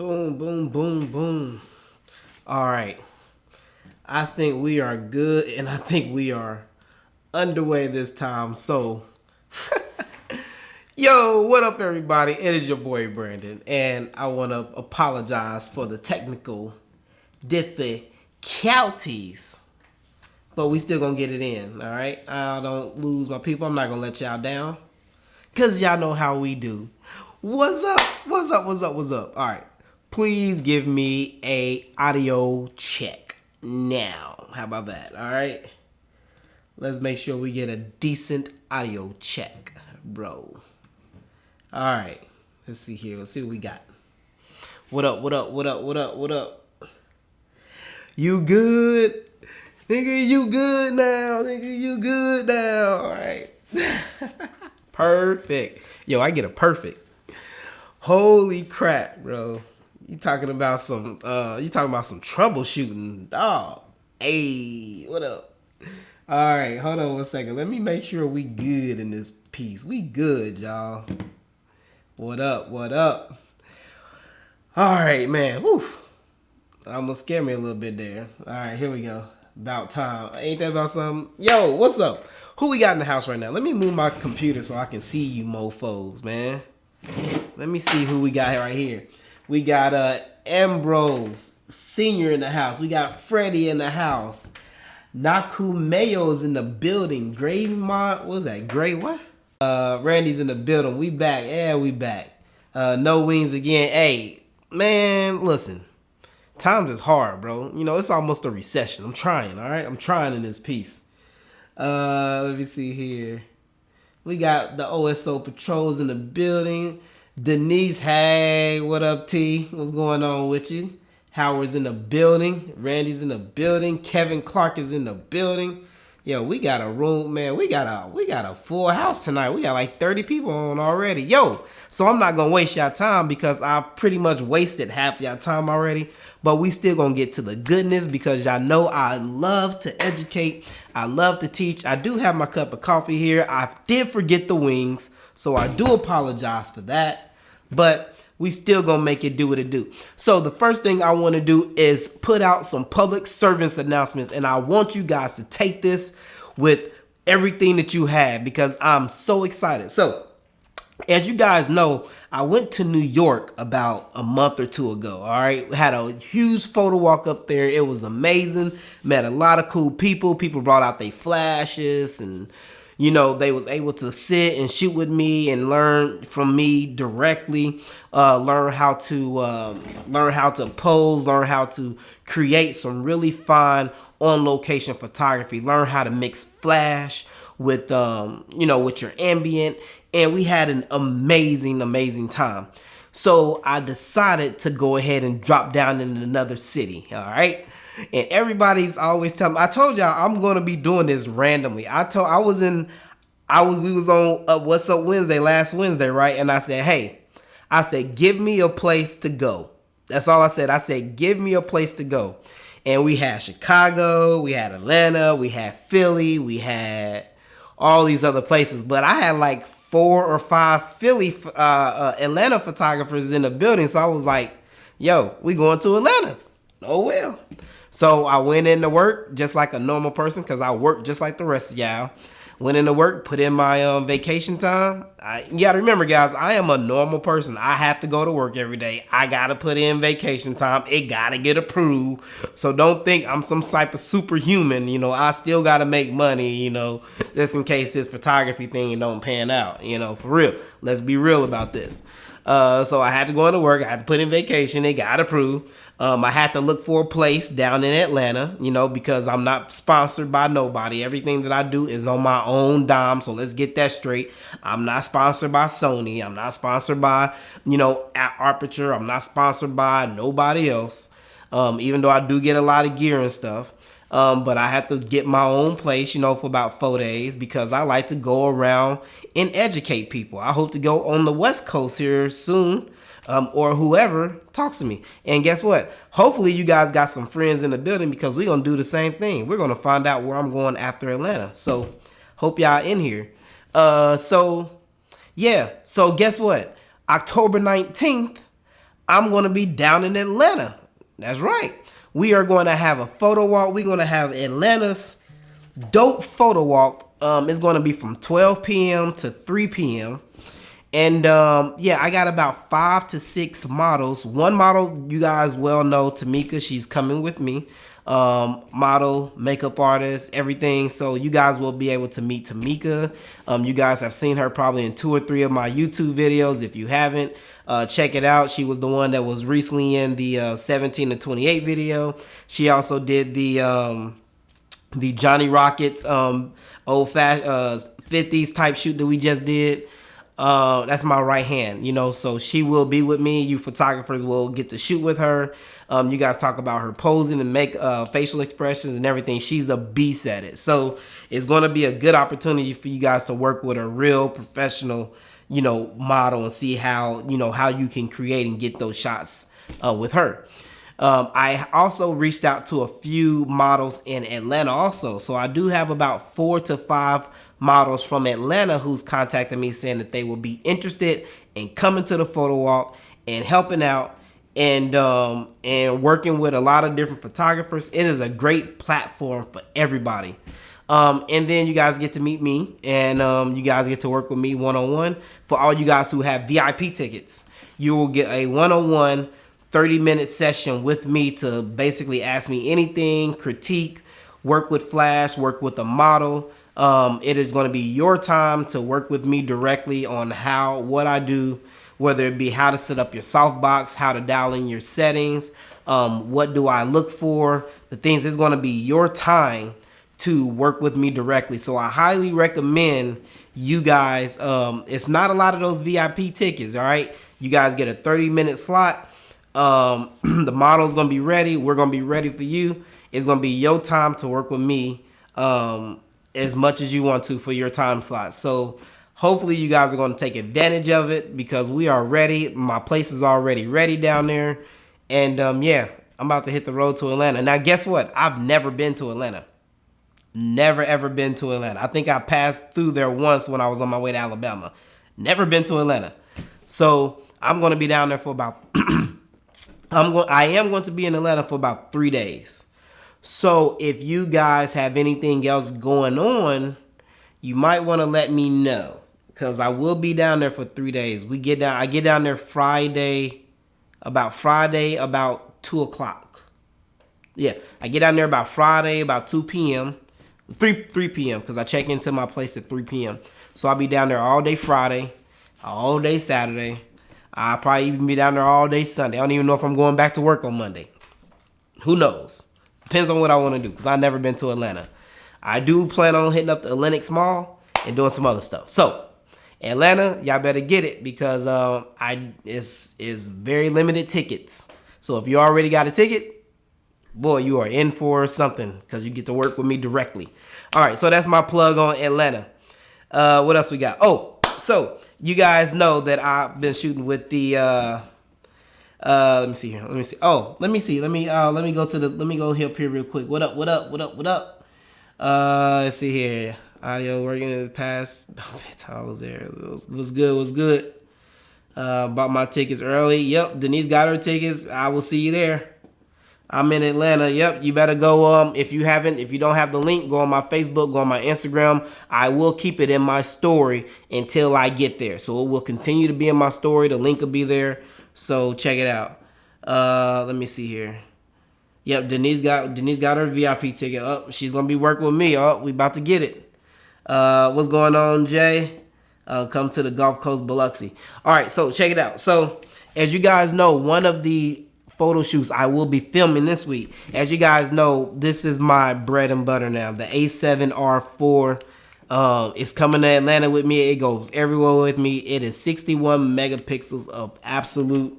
Boom, boom, boom, boom. All right. I think we are good and I think we are underway this time. So, yo, what up, everybody? It is your boy Brandon, and I want to apologize for the technical difficulties, but we still gonna get it in. All right. I don't lose my people. I'm not gonna let y'all down, cause y'all know how we do. What's up? What's up? What's up? What's up? All right. Please give me a audio check now. How about that? All right. Let's make sure we get a decent audio check, bro. All right. Let's see here. Let's see what we got. What up? What up? What up? What up? What up? You good? Nigga, you good now. Nigga, you good now. All right. Perfect. Yo, I get a perfect. Holy crap, bro. You talking about some troubleshooting, dog. Hey, what up? All right, hold on 1 second. Let me make sure we good in this piece. We good, y'all. What up? What up? All right, man. Woo. Almost scared me a little bit there. All right, here we go. About time. Ain't that about something? Yo, what's up? Who we got in the house right now? Let me move my computer so I can see you mofos, man. Let me see who we got right here. We got Ambrose Senior in the house. We got Freddie in the house. Nakumeyo's in the building. What was that? Gray what? Randy's in the building. We back. Yeah, we back. No wings again. Hey, man, listen. Times is hard, bro. You know, it's almost a recession. I'm trying, all right? I'm trying in this piece. Let me see here. We got the OSO patrols in the building. Denise, hey, what up, T? What's going on with you? Howard's in the building. Randy's in the building. Kevin Clark is in the building. Yo, we got a room, man. We got a full house tonight. We got like 30 people on already. Yo, so I'm not gonna waste y'all time because I pretty much wasted half y'all time already. But we still gonna get to the goodness because y'all know I love to educate. I love to teach. I do have my cup of coffee here. I did forget the wings, so I do apologize for that. But we still gonna make it do what it do. So the first thing I want to do is put out some public service announcements, and I want you guys to take this with everything that you have because I'm so excited. So as you guys know, I went to New York about a month or two ago. All right, we had a huge photo walk up there. It was amazing. Met a lot of cool people. People brought out their flashes, and you know they was able to sit and shoot with me and learn from me directly. Learn how to pose. Learn how to create some really fine on location photography. Learn how to mix flash with with your ambient. And we had an amazing time. So I decided to go ahead and drop down in another city. All right. And everybody's always telling me, I told y'all I'm going to be doing this randomly. We was on What's Up Wednesday, last Wednesday, right? And I said, give me a place to go. That's all I said. I said, give me a place to go. And we had Chicago, we had Atlanta, we had Philly, we had all these other places. But I had like 4 or 5 Atlanta photographers in the building. So I was like, yo, we going to Atlanta. Oh, well. So I went into work just like a normal person because I work just like the rest of y'all. Went into work, put in my vacation time. You got to remember, guys, I am a normal person. I have to go to work every day. I got to put in vacation time. It got to get approved. So don't think I'm some type of superhuman. You know, I still got to make money, you know, just in case this photography thing don't pan out, you know, for real. Let's be real about this. So I had to go into work. I had to put in vacation. It got approved. I had to look for a place down in Atlanta, you know, because I'm not sponsored by nobody. Everything that I do is on my own dime. So let's get that straight. I'm not sponsored by Sony. I'm not sponsored by, Aperture. I'm not sponsored by nobody else. Even though I do get a lot of gear and stuff. But I had to get my own place, for about 4 days because I like to go around and educate people. I hope to go on the West Coast here soon. Or whoever talks to me. And guess what? Hopefully you guys got some friends in the building because we're going to do the same thing. We're going to find out where I'm going after Atlanta. So hope y'all in here. So guess what? October 19th, I'm going to be down in Atlanta. That's right. We are going to have a photo walk. We're going to have Atlanta's dope photo walk. It's going to be from 12 p.m. to 3 p.m. And yeah, I got about 5 to 6 models. One model you guys well know, Tamika. She's coming with me. Model, makeup artist, everything. So you guys will be able to meet Tamika. You guys have seen her probably in 2 or 3 of my YouTube videos. If you haven't, check it out. She was the one that was recently in the 17 to 28 video. She also did the Johnny Rockets old fashioned 50s type shoot that we just did. That's my right hand, you know, so she will be with me. You photographers will get to shoot with her. You guys talk about her posing and make facial expressions and everything. She's a beast at it. So it's going to be a good opportunity for you guys to work with a real professional, you know, model and see how, you know, how you can create and get those shots with her. I also reached out to a few models in Atlanta also. So I do have about 4 to 5 models from Atlanta who's contacted me saying that they will be interested in coming to the photo walk and helping out and working with a lot of different photographers. It is a great platform for everybody. And then you guys get to meet me and you guys get to work with me one-on-one. For all you guys who have VIP tickets, you will get a one-on-one 30-minute session with me to basically ask me anything, critique, work with Flash, work with a model. It is going to be your time to work with me directly on what I do, whether it be how to set up your softbox, how to dial in your settings, what do I look for, the things. It's going to be your time to work with me directly. So I highly recommend you guys. It's not a lot of those VIP tickets, all right? You guys get a 30-minute slot. The model's gonna be ready. We're gonna be ready for you. It's gonna be your time to work with me as much as you want to for your time slot. So hopefully you guys are gonna take advantage of it because we are ready. My place is already ready down there. And yeah, I'm about to hit the road to Atlanta. Now guess what? I've never been to Atlanta. Never ever been to Atlanta. I think I passed through there once when I was on my way to Alabama. Never been to Atlanta. So I'm gonna be down there for about I am going to be in Atlanta for about 3 days. So if you guys have anything else going on, you might want to let me know because I will be down there for 3 days. I get down there Friday about 2 o'clock. Yeah, I get down there about Friday about 2 p.m. 3 p.m. because I check into my place at 3 p.m. So I'll be down there all day Friday, all day Saturday. I'll probably even be down there all day Sunday. I don't even know if I'm going back to work on Monday. Who knows? Depends on what I want to do because I've never been to Atlanta. I do plan on hitting up the Atlantic Mall and doing some other stuff. So Atlanta, y'all better get it because it's very limited tickets. So if you already got a ticket, boy, you are in for something because you get to work with me directly. All right, so that's my plug on Atlanta. What else we got? Oh, so you guys know that I've been shooting with the let me see here. Let me see. Oh, let me see. Let me go up here real quick. What up? Let's see here. Audio working in the past. I was there. It was good. Bought my tickets early. Yep, Denise got her tickets. I will see you there. I'm in Atlanta. Yep, you better go. If you don't have the link, go on my Facebook, go on my Instagram. I will keep it in my story until I get there. So it will continue to be in my story. The link will be there. So check it out. Let me see here. Yep, Denise got her VIP ticket. Oh, she's gonna be working with me. Oh, we about to get it. What's going on, Jay? Come to the Gulf Coast Biloxi. All right, so check it out. So as you guys know, one of the photo shoots I will be filming this week. As you guys know, this is my bread and butter now. The A7R4 is coming to Atlanta with me. It goes everywhere with me. It is 61 megapixels of absolute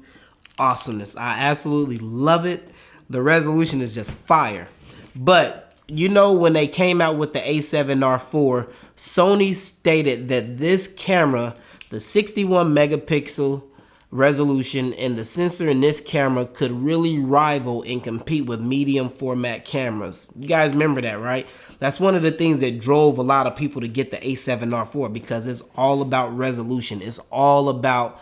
awesomeness. I absolutely love it. The resolution is just fire. But you know, when they came out with the A7R4, Sony stated that this camera, the 61 megapixel resolution and the sensor in this camera could really rival and compete with medium format cameras. You guys remember that, right? That's one of the things that drove a lot of people to get the A7R4 because it's all about resolution. It's all about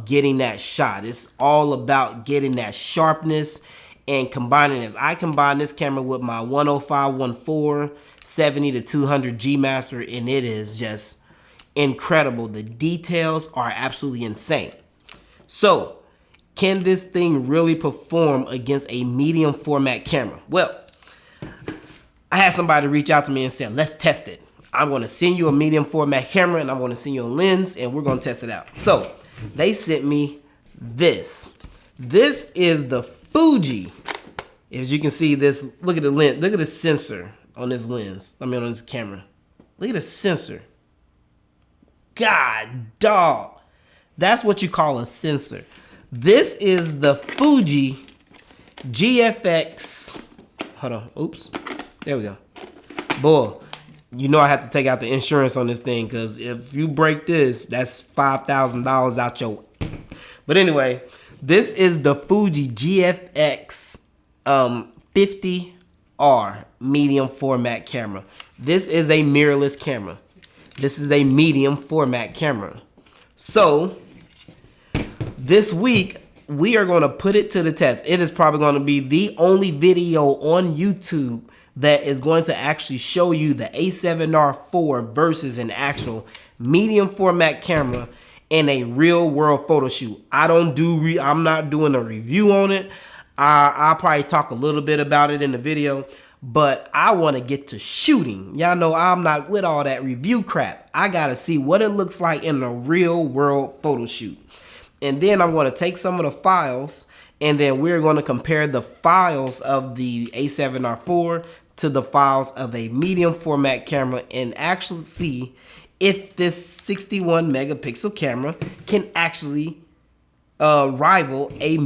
getting that shot. It's all about getting that sharpness and combining this. I combine this camera with my 105 1.4 70 to 200 G Master, and it is just incredible. The details are absolutely insane. So, can this thing really perform against a medium format camera? Well, I had somebody reach out to me and say, let's test it. I'm going to send you a medium format camera and I'm going to send you a lens and we're going to test it out. So they sent me this. This is the Fuji. As you can see this, look at the lens. Look at the sensor on this lens. I mean on this camera. Look at the sensor. God dog. That's what you call a sensor. This is the Fuji GFX. Hold on. Oops. There we go. Boy, you know I have to take out the insurance on this thing because if you break this, that's $5,000 out your... But anyway, this is the Fuji GFX 50R medium format camera. This is a mirrorless camera. This is a medium format camera. So, this week, we are going to put it to the test. It is probably going to be the only video on YouTube that is going to actually show you the A7R4 versus an actual medium format camera in a real world photo shoot. I'm not doing a review on it. I'll probably talk a little bit about it in the video, but I want to get to shooting. Y'all know I'm not with all that review crap. I got to see what it looks like in a real world photo shoot. And then I'm going to take some of the files and then we're going to compare the files of the A7R4 to the files of a medium format camera and actually see if this 61 megapixel camera can actually rival a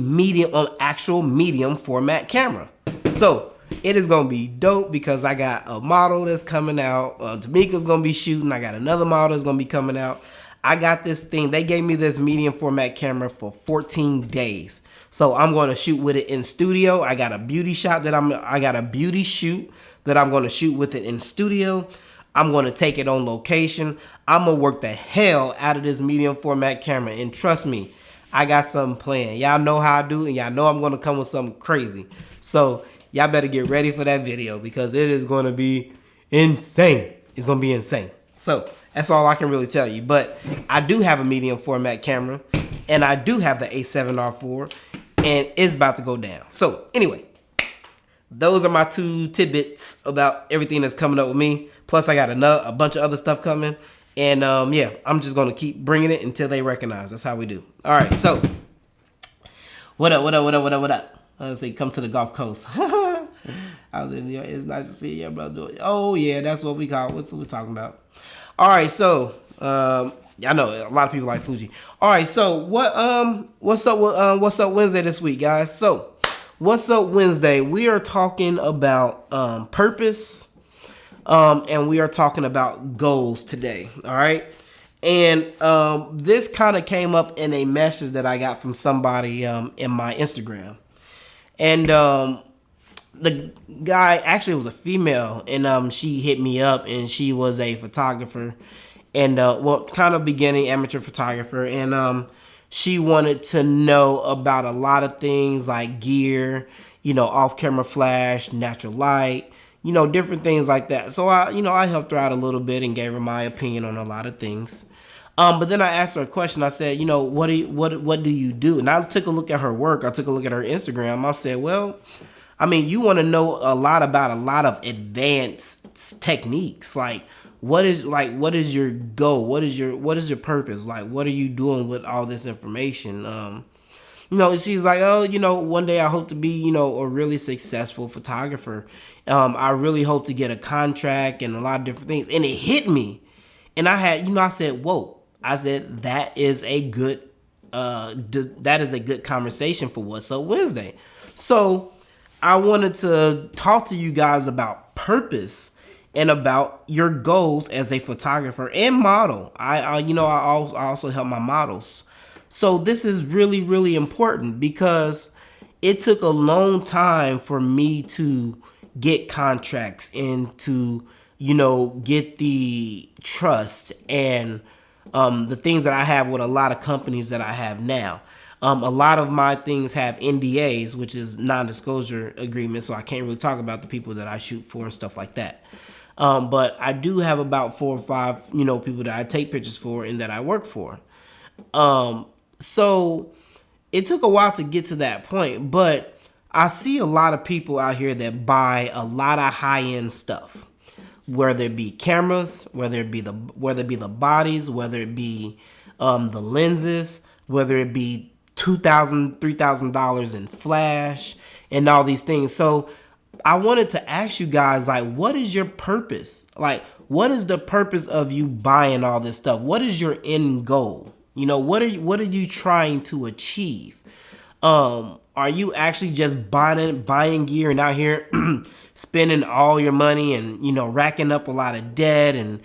actual medium format camera. So it is going to be dope because I got a model that's coming out. Tamika's going to be shooting. I got another model that's going to be coming out. I got this thing. They gave me this medium format camera for 14 days. So I'm going to shoot with it in studio. I got a beauty shoot that I'm going to shoot with it in studio. I'm going to take it on location. I'm going to work the hell out of this medium format camera. And trust me, I got something planned. Y'all know how I do, and y'all know I'm going to come with something crazy. So y'all better get ready for that video because it is going to be insane. It's going to be insane. So that's all I can really tell you. But I do have a medium format camera, and I do have the A7R4, and it's about to go down. So anyway, those are my 2 tidbits about everything that's coming up with me. Plus, I got a bunch of other stuff coming. And yeah, I'm just going to keep bringing it until they recognize. That's how we do. All right, so what up? Let's see, come to the Gulf Coast. I was in there. It's nice to see you, brother. Oh, yeah, that's what we call it. What's we're talking about. All right, so I know a lot of people like Fuji. All right, so what's up Wednesday this week, guys? So what's up Wednesday? We are talking about purpose, and we are talking about goals today. All right, and this kind of came up in a message that I got from somebody in my Instagram, and the guy actually was a female, and she hit me up, and she was a photographer, and kind of beginning amateur photographer, and she wanted to know about a lot of things like gear, off-camera flash, natural light, different things like that. So I helped her out a little bit and gave her my opinion on a lot of things. But then I asked her a question. I said, what do you do? And I took a look at her work. I took a look at her Instagram. I said, well, I mean, you want to know a lot about a lot of advanced techniques. Like, what is your goal? What is your purpose? Like, what are you doing with all this information? She's like, oh, one day I hope to be, a really successful photographer. I really hope to get a contract and a lot of different things. And it hit me. And I said, whoa. I said, that is a good conversation for What's Up Wednesday. So I wanted to talk to you guys about purpose and about your goals as a photographer and model. I also help my models. So this is really, really important because it took a long time for me to get contracts and to, get the trust and The things that I have with a lot of companies that I have now. A lot of my things have NDAs, which is non-disclosure agreements, so I can't really talk about the people that I shoot for and stuff like that. But I do have about 4 or 5, people that I take pictures for and that I work for. So it took a while to get to that point, but I see a lot of people out here that buy a lot of high-end stuff, whether it be cameras, whether it be the bodies, whether it be the lenses, whether it be $2,000, $3,000 in flash, and all these things. So I wanted to ask you guys, like, what is your purpose? Like, what is the purpose of you buying all this stuff? What is your end goal? What are you trying to achieve? Are you actually just buying gear and out here spending all your money and racking up a lot of debt and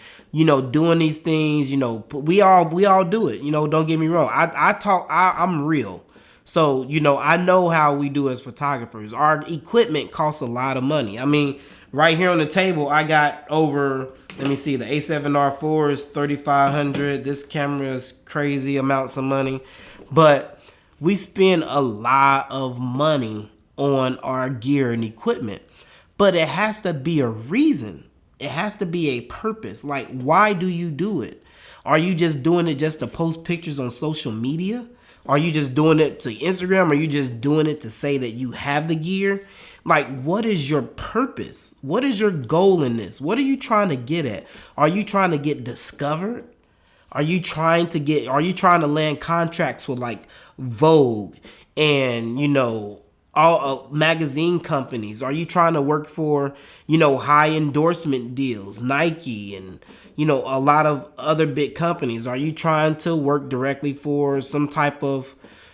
doing these things? We all do it. Don't get me wrong. I'm real. So, I know how we do as photographers. Our equipment costs a lot of money. I mean, right here on the table, I got over, let me see, the A7R4 is $3,500. This camera is crazy amounts of money. But we spend a lot of money on our gear and equipment. But it has to be a reason. It has to be a purpose. Like, why do you do it? Are you just doing it just to post pictures on social media? Are you just doing it to Instagram? Are you just doing it to say that you have the gear? Like, what is your purpose? What is your goal in this? What are you trying to get at? Are you trying to get discovered? Are you trying to land contracts with like Vogue and, all magazine companies? Are you trying to work for, high endorsement deals, Nike and, a lot of other big companies? Are you trying to work directly for some type of,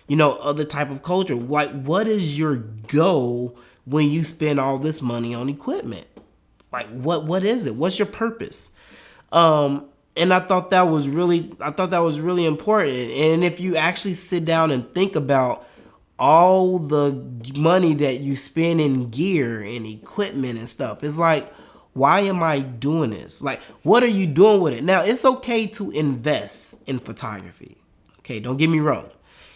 other type of culture? Like, what is your goal when you spend all this money on equipment? Like, what is it? What's your purpose? And I thought that was really important. And if you actually sit down and think about all the money that you spend in gear and equipment and stuff, it's like, why am I doing this? Like, what are you doing with it? Now, it's okay to invest in photography. Okay, don't get me wrong.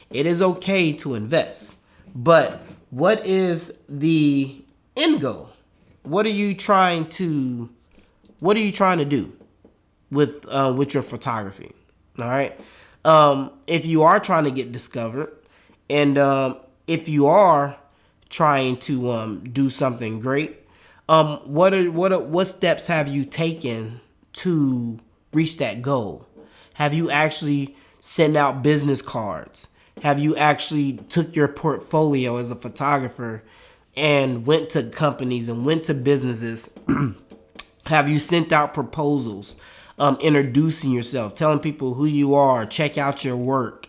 It is okay to invest. But what is the end goal? What are you trying to do with your photography? All right. If you are trying to get discovered, and if you are trying to do something great, what steps have you taken to reach that goal? Have you actually sent out business cards? Have you actually took your portfolio as a photographer and went to companies and went to businesses? Have you sent out proposals, introducing yourself, telling people who you are, check out your work,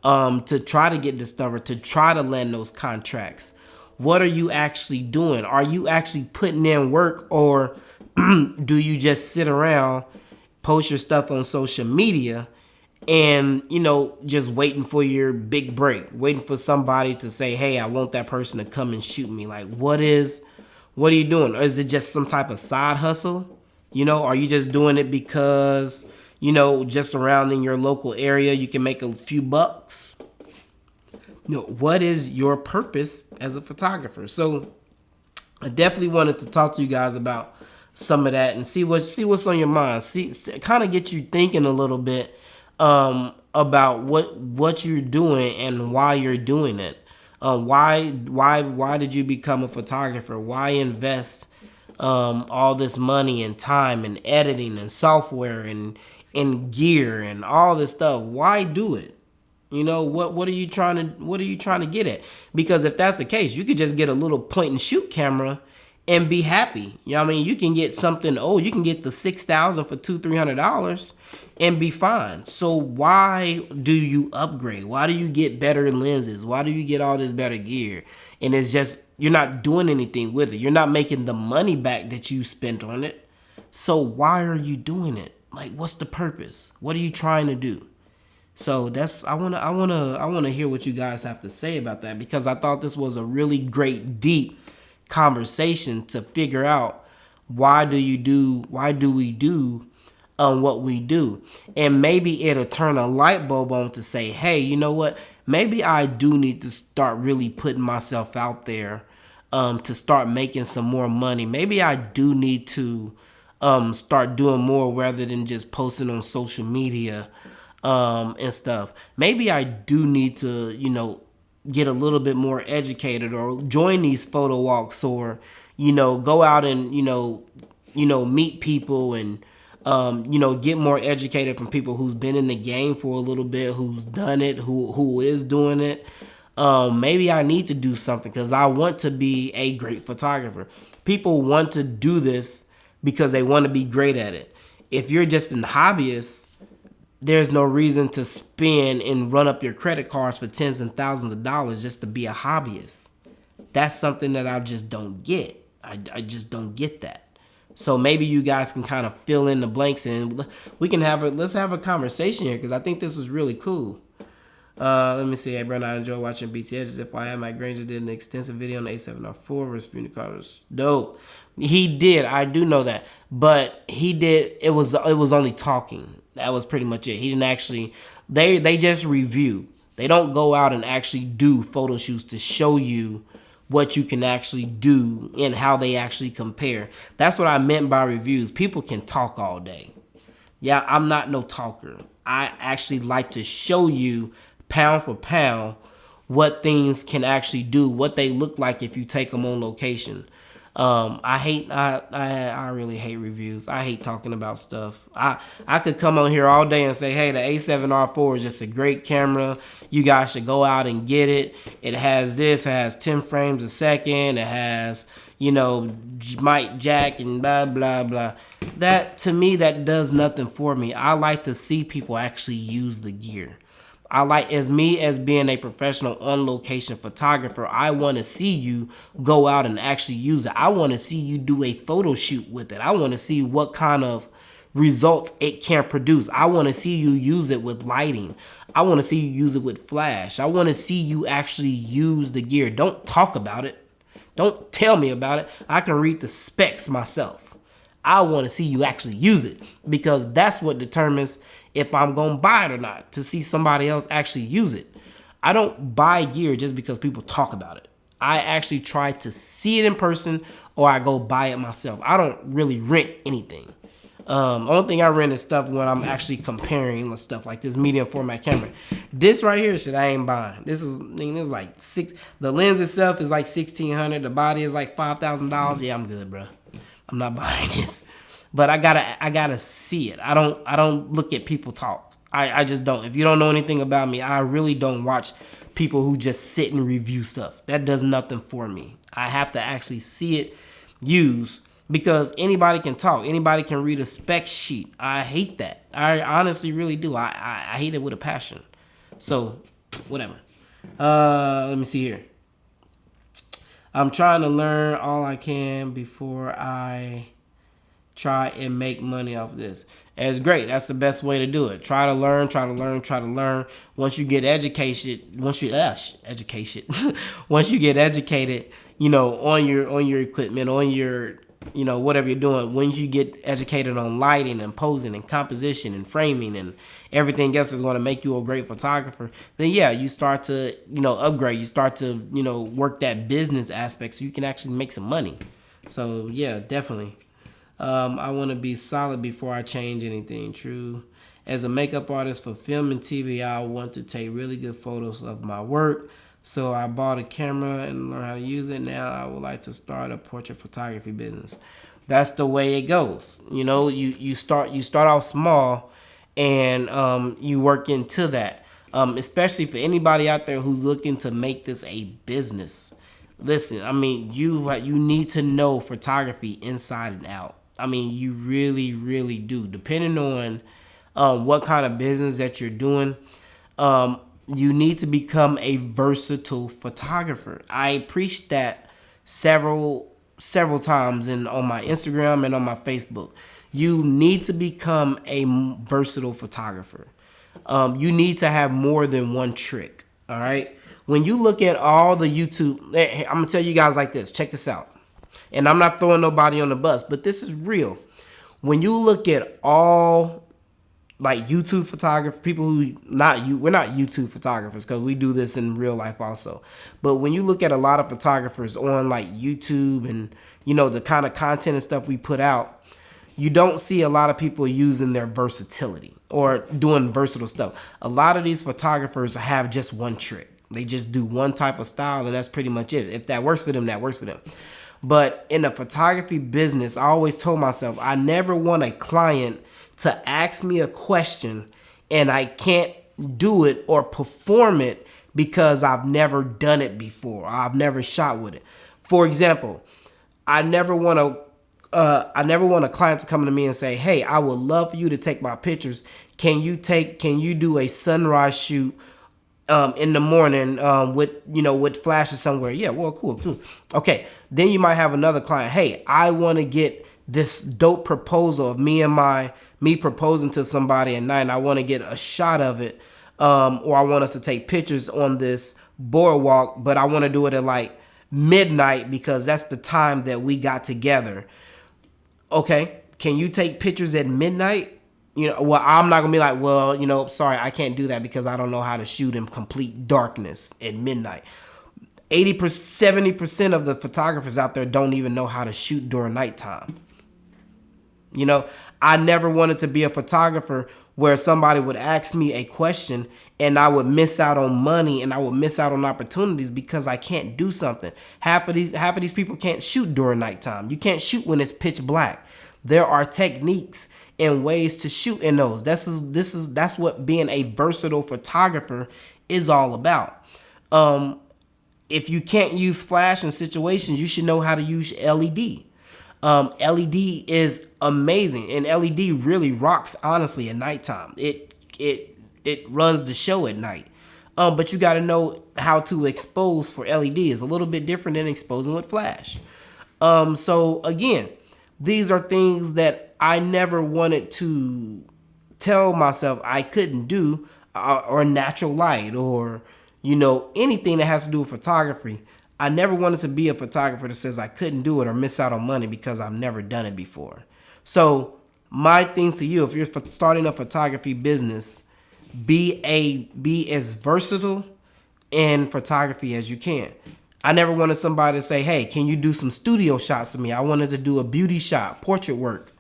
to try to get discovered, to try to land those contracts? What are you actually doing? Are you actually putting in work, or do you just sit around, post your stuff on social media, and just waiting for your big break, waiting for somebody to say, hey, I want that person to come and shoot me? Like, what are you doing? Or is it just some type of side hustle? Are you just doing it because just around in your local area you can make a few bucks? What is your purpose as a photographer? So I definitely wanted to talk to you guys about some of that and see what's on your mind. Kind of get you thinking a little bit about what you're doing and why you're doing it. Why did you become a photographer? Why invest all this money and time and editing and software and gear and all this stuff? Why do it? What are you trying to get at? Because if that's the case, you could just get a little point and shoot camera and be happy. I mean, you can get something. You can get the 6,000 for $200-$300 and be fine. So why do you upgrade? Why do you get better lenses? Why do you get all this better gear? And it's just, you're not doing anything with it. You're not making the money back that you spent on it. So why are you doing it? Like, what's the purpose? What are you trying to do? So I wanna hear what you guys have to say about that, because I thought this was a really great, deep conversation to figure out why do we do on what we do. And maybe it'll turn a light bulb on to say, hey, you know what? Maybe I do need to start really putting myself out there to start making some more money. Maybe I do need to start doing more rather than just posting on social media and stuff. Maybe I do need to, get a little bit more educated or join these photo walks or, go out and, meet people and, get more educated from people who's been in the game for a little bit, who's done it, who is doing it. Maybe I need to do something because I want to be a great photographer. People want to do this because they want to be great at it. If you're just an hobbyist, there's no reason to spend and run up your credit cards for tens and thousands of dollars just to be a hobbyist. That's something that I just don't get. I just don't get that. So maybe you guys can kind of fill in the blanks and we can let's have a conversation here because I think this is really cool. Let me see. Hey, Brandon, I enjoy watching BTS. If I had my Granger did an extensive video on the A7R4 versus Unicars. Dope. He did. I do know that. But he did. It was only talking. That was pretty much it. He didn't actually. They just review. They don't go out and actually do photo shoots to show you what you can actually do and how they actually compare. That's what I meant by reviews. People can talk all day. Yeah, I'm not no talker. I actually like to show you pound for pound what things can actually do, what they look like if you take them on location. I really hate reviews. I hate talking about stuff. I could come on here all day and say, hey, the A7R4 is just a great camera. You guys should go out and get it. It has this, it has 10 frames a second. It has, mic jack and blah, blah, blah. That, to me, that does nothing for me. I like to see people actually use the gear. I like, as being a professional on location photographer, I want to see you go out and actually use it. I want to see you do a photo shoot with it. I want to see what kind of results it can produce. I want to see you use it with lighting. I want to see you use it with flash. I want to see you actually use the gear. Don't talk about it. Don't tell me about it. I can read the specs myself. I want to see you actually use it because that's what determines if I'm going to buy it or not, to see somebody else actually use it. I don't buy gear just because people talk about it. I actually try to see it in person or I go buy it myself. I don't really rent anything. Only thing I rent is stuff when I'm actually comparing stuff like this medium format camera. This right here, shit, I ain't buying. This is like the lens itself is like $1,600. The body is like $5,000. Yeah, I'm good, bro. I'm not buying this. But I gotta see it. I don't look at people talk. I just don't. If you don't know anything about me, I really don't watch people who just sit and review stuff. That does nothing for me. I have to actually see it used because anybody can talk. Anybody can read a spec sheet. I hate that. I honestly really do. I hate it with a passion. So, whatever. Let me see here. I'm trying to learn all I can before I try and make money off of this. And it's great. That's the best way to do it. Try to learn. Once you get educated, once you get educated, on your equipment, on your, whatever you're doing, when you get educated on lighting and posing and composition and framing and everything else is going to make you a great photographer, then yeah, you start to, upgrade. You start to, work that business aspect so you can actually make some money. So yeah, definitely. I want to be solid before I change anything. True. As a makeup artist for film and TV, I want to take really good photos of my work. So I bought a camera and learned how to use it. Now I would like to start a portrait photography business. That's the way it goes. You start off small and you work into that. Especially for anybody out there who's looking to make this a business. Listen, I mean, you need to know photography inside and out. I mean, you really, really do. Depending on what kind of business that you're doing, you need to become a versatile photographer. I preached that several times on my Instagram and on my Facebook. You need to become a versatile photographer. You need to have more than one trick. All right. When you look at all the YouTube, I'm gonna tell you guys like this. Check this out. And I'm not throwing nobody on the bus, but this is real. When you look at all like YouTube photographers, people who we're not YouTube photographers because we do this in real life also. But when you look at a lot of photographers on like YouTube and the kind of content and stuff we put out, you don't see a lot of people using their versatility or doing versatile stuff. A lot of these photographers have just one trick. They just do one type of style and that's pretty much it. If that works for them, that works for them. But in the photography business, I always told myself I never want a client to ask me a question and I can't do it or perform it because I've never done it before. I've never shot with it. For example, I never want a client to come to me and say, "Hey, I would love for you to take my pictures. Can you do a sunrise shoot in the morning with flashes somewhere?" Yeah, well, cool. Okay, then you might have another client. "Hey, I want to get this dope proposal of me proposing to somebody at night, and I want to get a shot of it, or I want us to take pictures on this boardwalk, but I want to do it at like midnight because that's the time that we got together." Okay, can you take pictures at midnight? Well, I'm not gonna be like, well, sorry, I can't do that because I don't know how to shoot in complete darkness at midnight. 80%, 70% of the photographers out there don't even know how to shoot during nighttime. I never wanted to be a photographer where somebody would ask me a question and I would miss out on money and I would miss out on opportunities because I can't do something. Half of these people can't shoot during nighttime. You can't shoot when it's pitch black. There are techniques and ways to shoot in those. That's what being a versatile photographer is all about. If you can't use flash in situations, you should know how to use LED. LED is amazing, and LED really rocks, honestly, at nighttime. It runs the show at night. But you got to know how to expose for LED. It's a little bit different than exposing with flash. So again, these are things that I never wanted to tell myself I couldn't do, or natural light, or anything that has to do with photography. I never wanted to be a photographer that says I couldn't do it or miss out on money because I've never done it before. So my thing to you, if you're starting a photography business, be as versatile in photography as you can. I never wanted somebody to say, "Hey, can you do some studio shots for me?" I wanted to do a beauty shot, portrait work.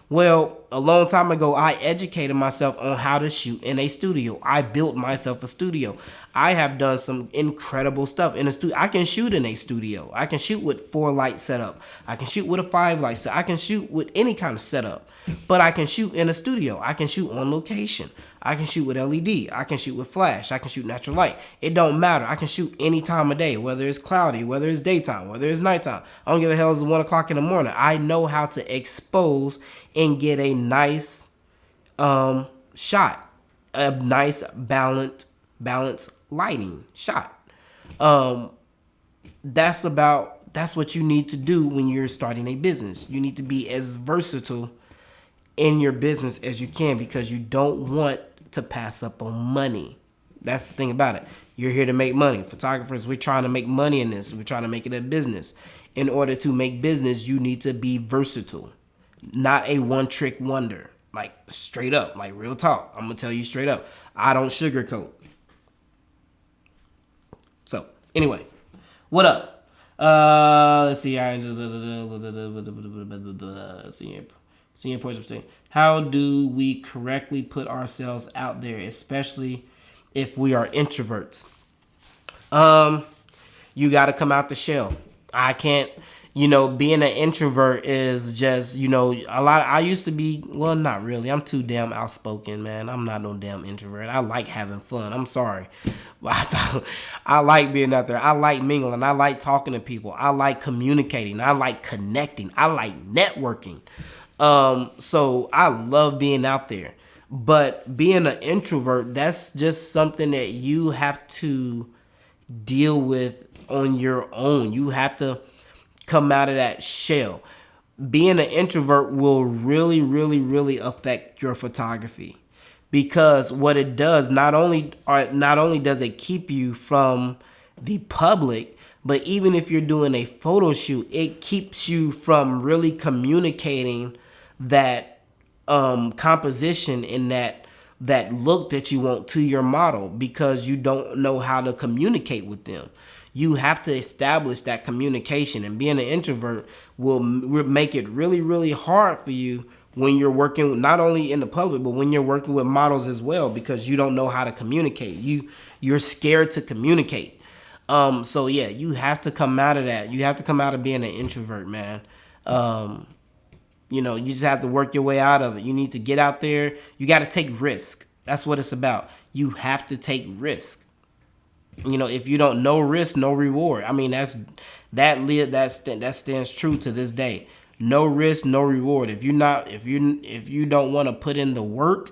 Well, a long time ago, I educated myself on how to shoot in a studio. I built myself a studio. I have done some incredible stuff in a studio. I can shoot in a studio. I can shoot with 4 light setup. I can shoot with a 5 light setup. I can shoot with any kind of setup. But I can shoot in a studio. I can shoot on location. I can shoot with LED. I can shoot with flash. I can shoot natural light. It don't matter. I can shoot any time of day, whether it's cloudy, whether it's daytime, whether it's nighttime. I don't give a hell if it's 1 o'clock in the morning. I know how to expose and get a nice shot, a nice balanced lighting shot. That's what you need to do when you're starting a business. You need to be as versatile in your business as you can because you don't want to pass up on money. That's the thing about it. You're here to make money. Photographers, we're trying to make money in this. We're trying to make it a business. In order to make business, you need to be versatile, not a one-trick wonder. Like straight up, like real talk. I'm gonna tell you straight up. I don't sugarcoat. So anyway, what up? Let's see. Senior portrait state. How do we correctly put ourselves out there, especially if we are introverts? You got to come out the shell. I can't, being an introvert is just, a lot. I used to be, well, not really. I'm too damn outspoken, man. I'm not no damn introvert. I like having fun. I'm sorry. But I like being out there. I like mingling. I like talking to people. I like communicating. I like connecting. I like networking. So I love being out there, but being an introvert, that's just something that you have to deal with on your own. You have to come out of that shell. Being an introvert will really, really, really affect your photography because what it does, not only does it keep you from the public, but even if you're doing a photo shoot, it keeps you from really communicating that composition and that look that you want to your model, because you don't know how to communicate with them. You have to establish that communication, and being an introvert will make it really, really hard for you when you're working not only in the public, but when you're working with models as well, because you don't know how to communicate. You're scared to communicate. So yeah, you have to come out of that. You have to come out of being an introvert, man. You just have to work your way out of it. You need to get out there. You got to take risk. That's what it's about. You have to take risk. If you don't, no risk, no reward. I mean, that stands true to this day. No risk, no reward. If you don't want to put in the work,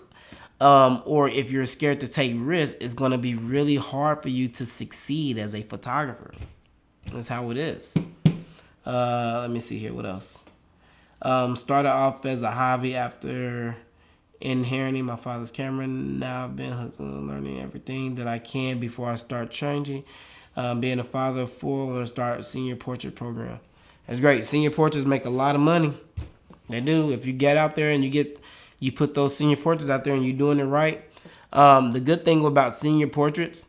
or if you're scared to take risks, it's going to be really hard for you to succeed as a photographer. That's how it is. Let me see here. What else? Started off as a hobby after inheriting my father's camera. Now I've been learning everything that I can before I start changing. Being a father of 4, I want to start a senior portrait program. That's great. Senior portraits make a lot of money. They do. If you get out there and you put those senior portraits out there and you're doing it right. The good thing about senior portraiters,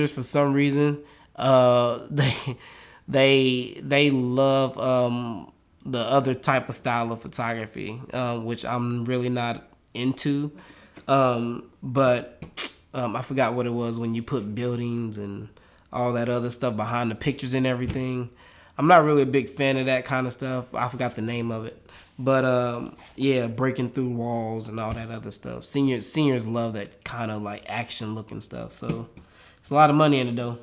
for some reason, they love the other type of style of photography, which I'm really not into. But I forgot what it was when you put buildings and all that other stuff behind the pictures and everything. I'm not really a big fan of that kind of stuff. I forgot the name of it. But yeah, breaking through walls and all that other stuff. Seniors love that kind of like action looking stuff. So it's a lot of money in it though.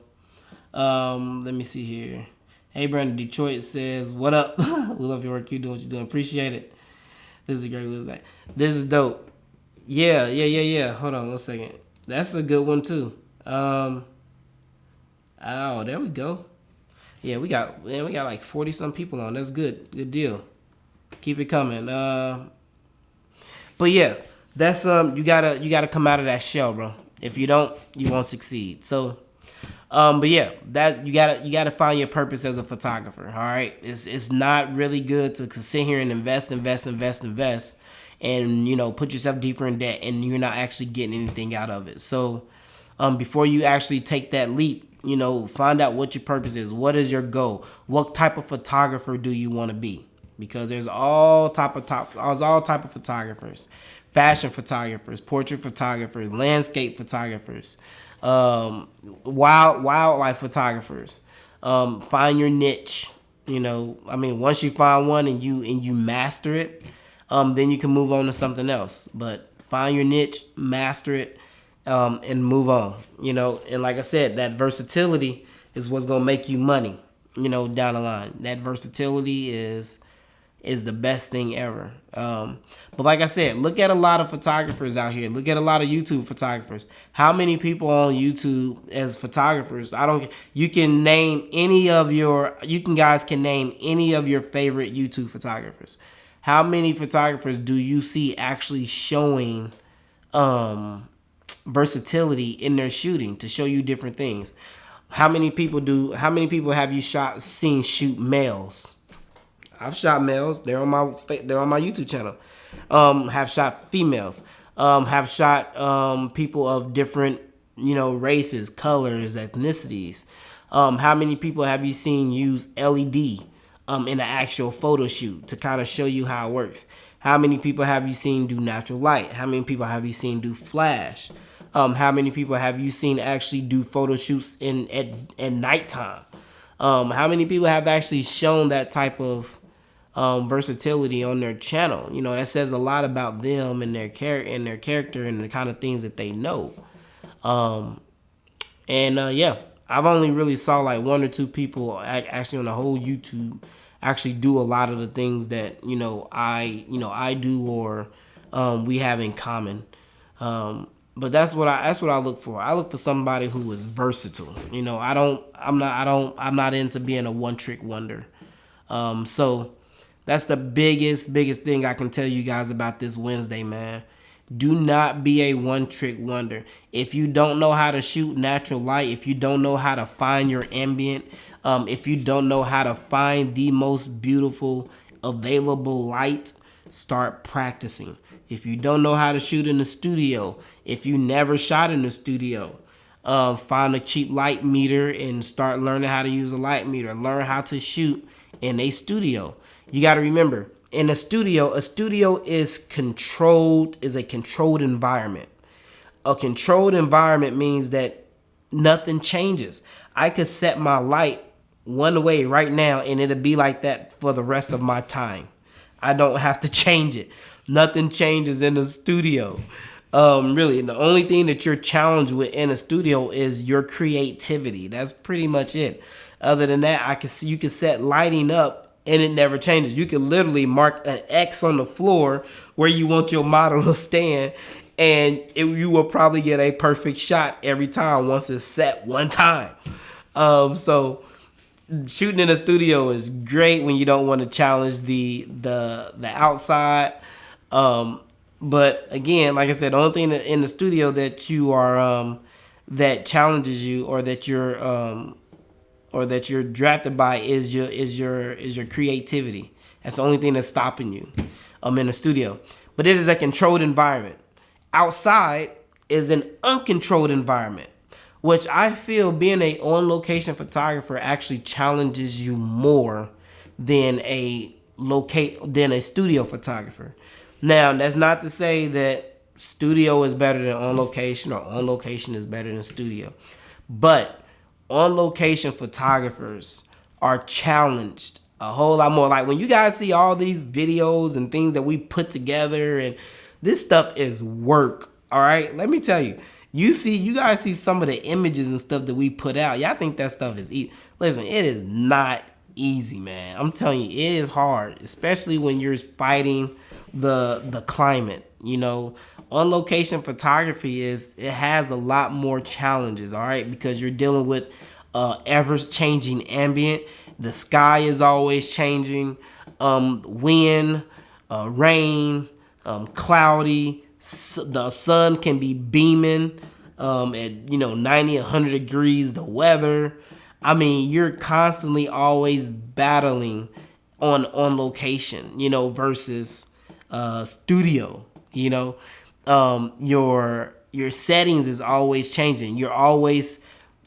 Let me see here. Hey, Brandon, Detroit says, what up? We love your work. You doing what you're doing. Appreciate it. This is a great website. This is dope. Yeah. Hold on 1 second. That's a good one, too. Oh, there we go. Yeah, we got like 40-some people on. That's good. Good deal. Keep it coming. But yeah, that's you gotta come out of that shell, bro. If you don't, you won't succeed. So but yeah, that you gotta find your purpose as a photographer. All right, it's not really good to sit here and invest, and put yourself deeper in debt, and you're not actually getting anything out of it. So before you actually take that leap, find out what your purpose is. What is your goal? What type of photographer do you want to be? Because there's all type of photographers: fashion photographers, portrait photographers, landscape photographers, wildlife photographers. Find your niche. Once you find one and you master it, then you can move on to something else. But find your niche, master it, and move on. And like I said, that versatility is what's gonna make you money. Down the line, that versatility is the best thing ever. But like I said, look at a lot of photographers out here. Look at a lot of YouTube photographers. How many people on YouTube as photographers? You can name any of your favorite YouTube photographers. How many photographers do you see actually showing versatility in their shooting to show you different things? How many people have you seen shoot males? I've shot males. They're on my YouTube channel. Have shot females. Have shot people of different races, colors, ethnicities. How many people have you seen use LED in an actual photo shoot to kind of show you how it works? How many people have you seen do natural light? How many people have you seen do flash? How many people have you seen actually do photo shoots at nighttime? How many people have actually shown that type of versatility on their channel? That says a lot about them and their character and the kind of things that they know. Yeah, I've only really saw like 1 or 2 people actually on the whole YouTube actually do a lot of the things that I do or we have in common. But that's what I look for. I look for somebody who is versatile. I'm not into being a one-trick wonder. So that's the biggest thing I can tell you guys about this Wednesday, man. Do not be a one-trick wonder. If you don't know how to shoot natural light, if you don't know how to find your ambient, if you don't know how to find the most beautiful available light start practicing. If you don't know how to shoot in the studio, if you never shot in the studio, find a cheap light meter and start learning how to use a light meter. Learn how to shoot in a studio. You got to remember, in a studio is a controlled environment. A controlled environment means that nothing changes. I could set my light one way right now and it'll be like that for the rest of my time. I don't have to change it. Nothing changes in the studio. Really, the only thing that you're challenged with in a studio is your creativity. That's pretty much it. Other than that, you can set lighting up and it never changes. You can literally mark an X on the floor where you want your model to stand, and you will probably get a perfect shot every time once it's set one time. So shooting in a studio is great when you don't want to challenge the outside. But again, like I said, the only thing in the studio that you are that challenges you, or that you're drafted by, is your creativity. That's the only thing that's stopping you in the studio. But it is a controlled environment. Outside is an uncontrolled environment, which I feel being a on-location photographer actually challenges you more than a studio photographer. Now, that's not to say that studio is better than on-location or on-location is better than studio. But on-location photographers are challenged a whole lot more. Like when you guys see all these videos and things that we put together, and this stuff is work, all right? Let me tell you. You guys see some of the images and stuff that we put out. Y'all think that stuff is easy. Listen, it is not easy, man. I'm telling you, it is hard, especially when you're fighting the climate. You know, on location photography it has a lot more challenges, all right, because you're dealing with ever changing ambient. The sky is always changing. Wind, rain, cloudy. The sun can be beaming at 90, 100 degrees. The weather. I mean, you're constantly always battling on location, versus studio. Your settings is always changing. You're always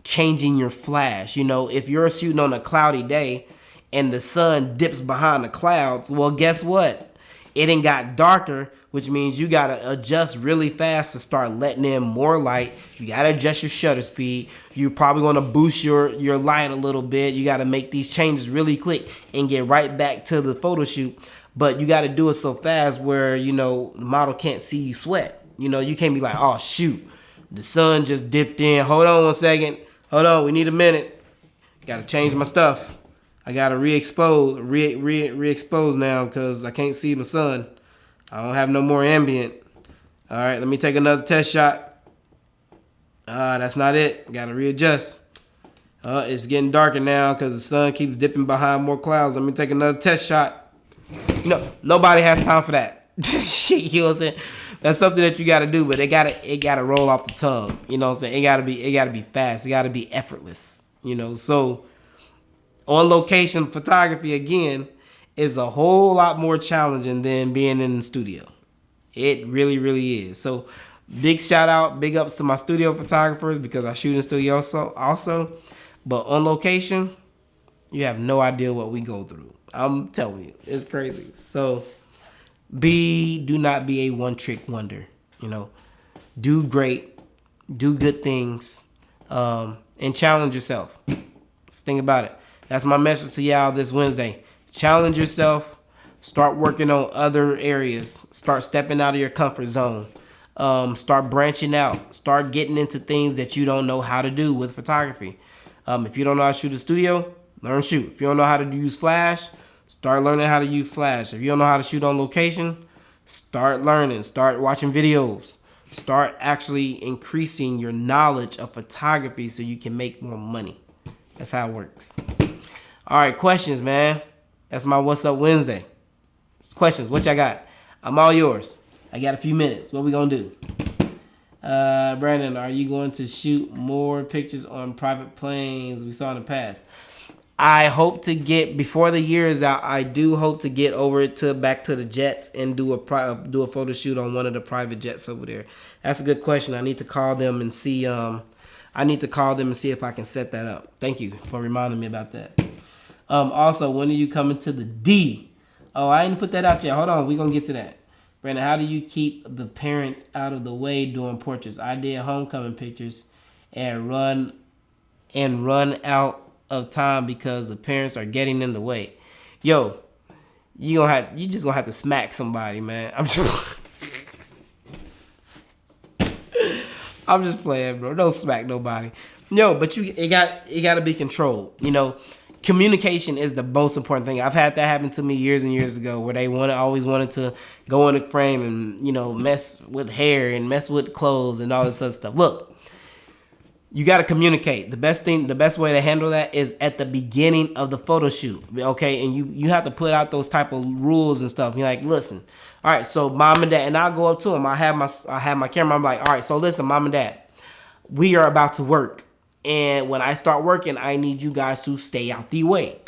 changing your flash. If you're shooting on a cloudy day and the sun dips behind the clouds, well, guess what? It ain't got darker, which means you gotta adjust really fast to start letting in more light. You gotta adjust your shutter speed. You're probably gonna boost your light a little bit. You gotta make these changes really quick and get right back to the photo shoot. But you gotta do it so fast where, the model can't see you sweat. You can't be like, oh shoot, the sun just dipped in. Hold on one second. Hold on, we need a minute. Gotta change my stuff. I gotta re-expose now because I can't see the sun. I don't have no more ambient. All right, let me take another test shot. That's not it. Gotta readjust. It's getting darker now because the sun keeps dipping behind more clouds. Let me take another test shot. Nobody has time for that. You know what I'm saying? That's something that you gotta do, but it gotta roll off the tongue. You know what I'm saying? It gotta be fast. It gotta be effortless. So on location photography again is a whole lot more challenging than being in the studio. It really, really is. So big shout out, big ups to my studio photographers because I shoot in studio also. But on location, you have no idea what we go through. I'm telling you, it's crazy. So do not be a one trick wonder. Do great, do good things, and challenge yourself. Just think about it. That's my message to y'all this Wednesday. Challenge yourself. Start working on other areas. Start stepping out of your comfort zone. Start branching out. Start getting into things that you don't know how to do with photography. If you don't know how to shoot a studio, learn to shoot. If you don't know how to use flash, start learning how to use flash. If you don't know how to shoot on location, start learning. Start watching videos. Start actually increasing your knowledge of photography so you can make more money. That's how it works. All right, questions, man. That's my What's Up Wednesday. Questions, what y'all got? I'm all yours. I got a few minutes. What we gonna do? Brandon, are you going to shoot more pictures on private planes we saw in the past? I hope to get before the year is out. I do hope to get over to back to the jets and do a photo shoot on one of the private jets over there. That's a good question. I need to call them and see. I need to call them and see if I can set that up. Thank you for reminding me about that. Also, when are you coming to the D? Oh, I didn't put that out yet. Hold on, we're gonna get to that. Brandon, how do you keep the parents out of the way doing portraits? I did homecoming pictures and run out of time because the parents are getting in the way. Yo, you just gonna have to smack somebody, man. I'm just playing, bro. Don't smack nobody. No, but it got to be controlled. You know, communication is the most important thing. I've had that happen to me years and years ago, where they always wanted to go in the frame and mess with hair and mess with clothes and all this other stuff. Look, you got to communicate. The best way to handle that is at the beginning of the photo shoot, okay? And you have to put out those type of rules and stuff. You're like, listen, all right, so mom and dad, and I'll go up to them. I have my camera. I'm like, all right, so listen, mom and dad, we are about to work, and when I start working, I need you guys to stay out the way,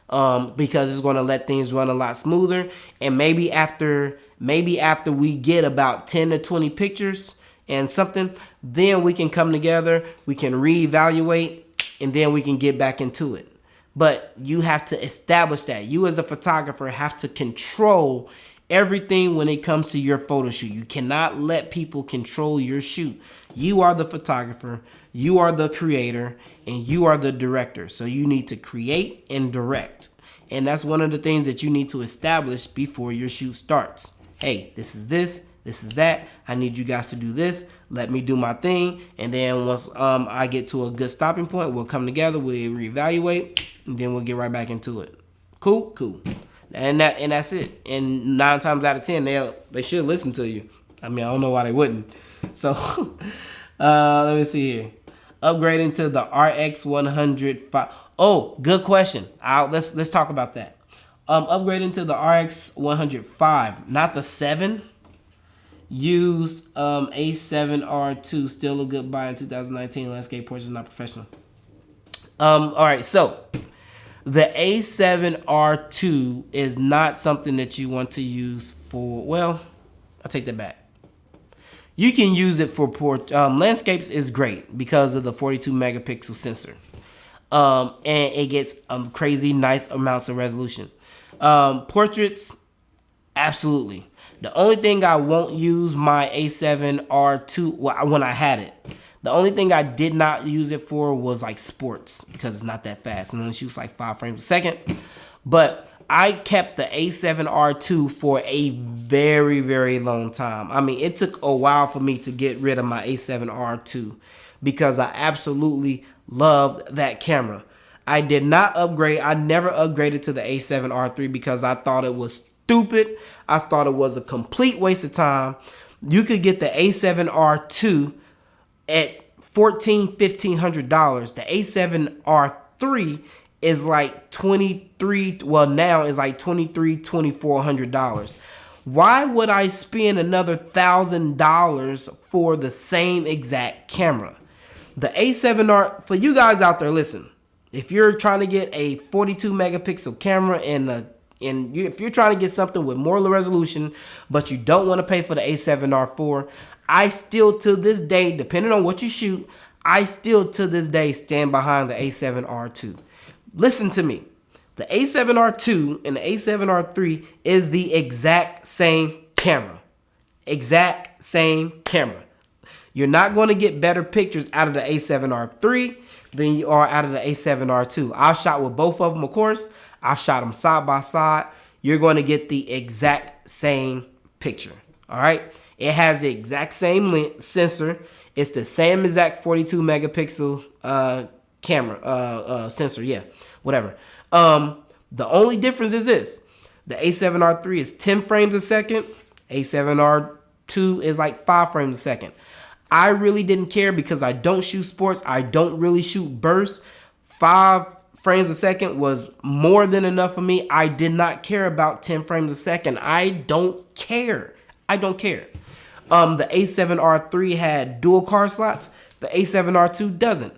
because it's going to let things run a lot smoother. And maybe after we get about 10 to 20 pictures and something, then we can come together, we can reevaluate, and then we can get back into it. But you have to establish that. You as a photographer have to control everything when it comes to your photo shoot. You cannot let people control your shoot. You are the photographer, you are the creator, and you are the director. So you need to create and direct. And that's one of the things that you need to establish before your shoot starts. Hey, this is that. I need you guys to do this. Let me do my thing. And then once I get to a good stopping point, we'll come together, we'll reevaluate, and then we'll get right back into it. Cool. And that's it. And 9 times out of 10, they should listen to you. I mean, I don't know why they wouldn't. So let me see here. Upgrading to the RX 105. Oh, good question. Let's talk about that. Upgrading to the RX 105, not the 7. Used A7R2, still a good buy in 2019. Landscape portraits, not professional. All right, so the A7R2 is not something that you want to use for, well, I'll take that back. You can use it for landscapes is great because of the 42 megapixel sensor. And it gets crazy nice amounts of resolution. Portraits, absolutely. The only thing I won't use my A7R2, well, when I had it, the only thing I did not use it for was like sports, because it's not that fast and it shoots like 5 frames a second. But I kept the A7R2 for a very, very long time. I mean, it took a while for me to get rid of my A7R2 because I absolutely loved that camera. I did not upgrade. I never upgraded to the A7R3 because I thought it was stupid. I thought it was a complete waste of time. You could get the A7R2 at $1,500. The A7R3 is like $2,300. Well, now is like $2,400. Why would I spend another $1,000 for the same exact camera? The A7R, for you guys out there, listen. If you're trying to get a 42 megapixel camera if you're trying to get something with more resolution, but you don't want to pay for the A7R4, I still to this day, depending on what you shoot, I still to this day stand behind the A7R2. Listen to me. The A7R2 and the A7R3 is the exact same camera. Exact same camera. You're not going to get better pictures out of the A7R3 than you are out of the A7R2. I've shot with both of them, of course. I've shot them side by side. You're going to get the exact same picture. All right. It has the exact same sensor. It's the same exact 42 megapixel camera sensor. Yeah, whatever. The only difference is this. The A7R3 is 10 frames a second. A7R2 is like 5 frames a second. I really didn't care because I don't shoot sports. I don't really shoot bursts. 5 frames a second was more than enough for me. I did not care about 10 frames a second. I don't care. I don't care. The A7R3 had dual card slots. The A7R2 doesn't.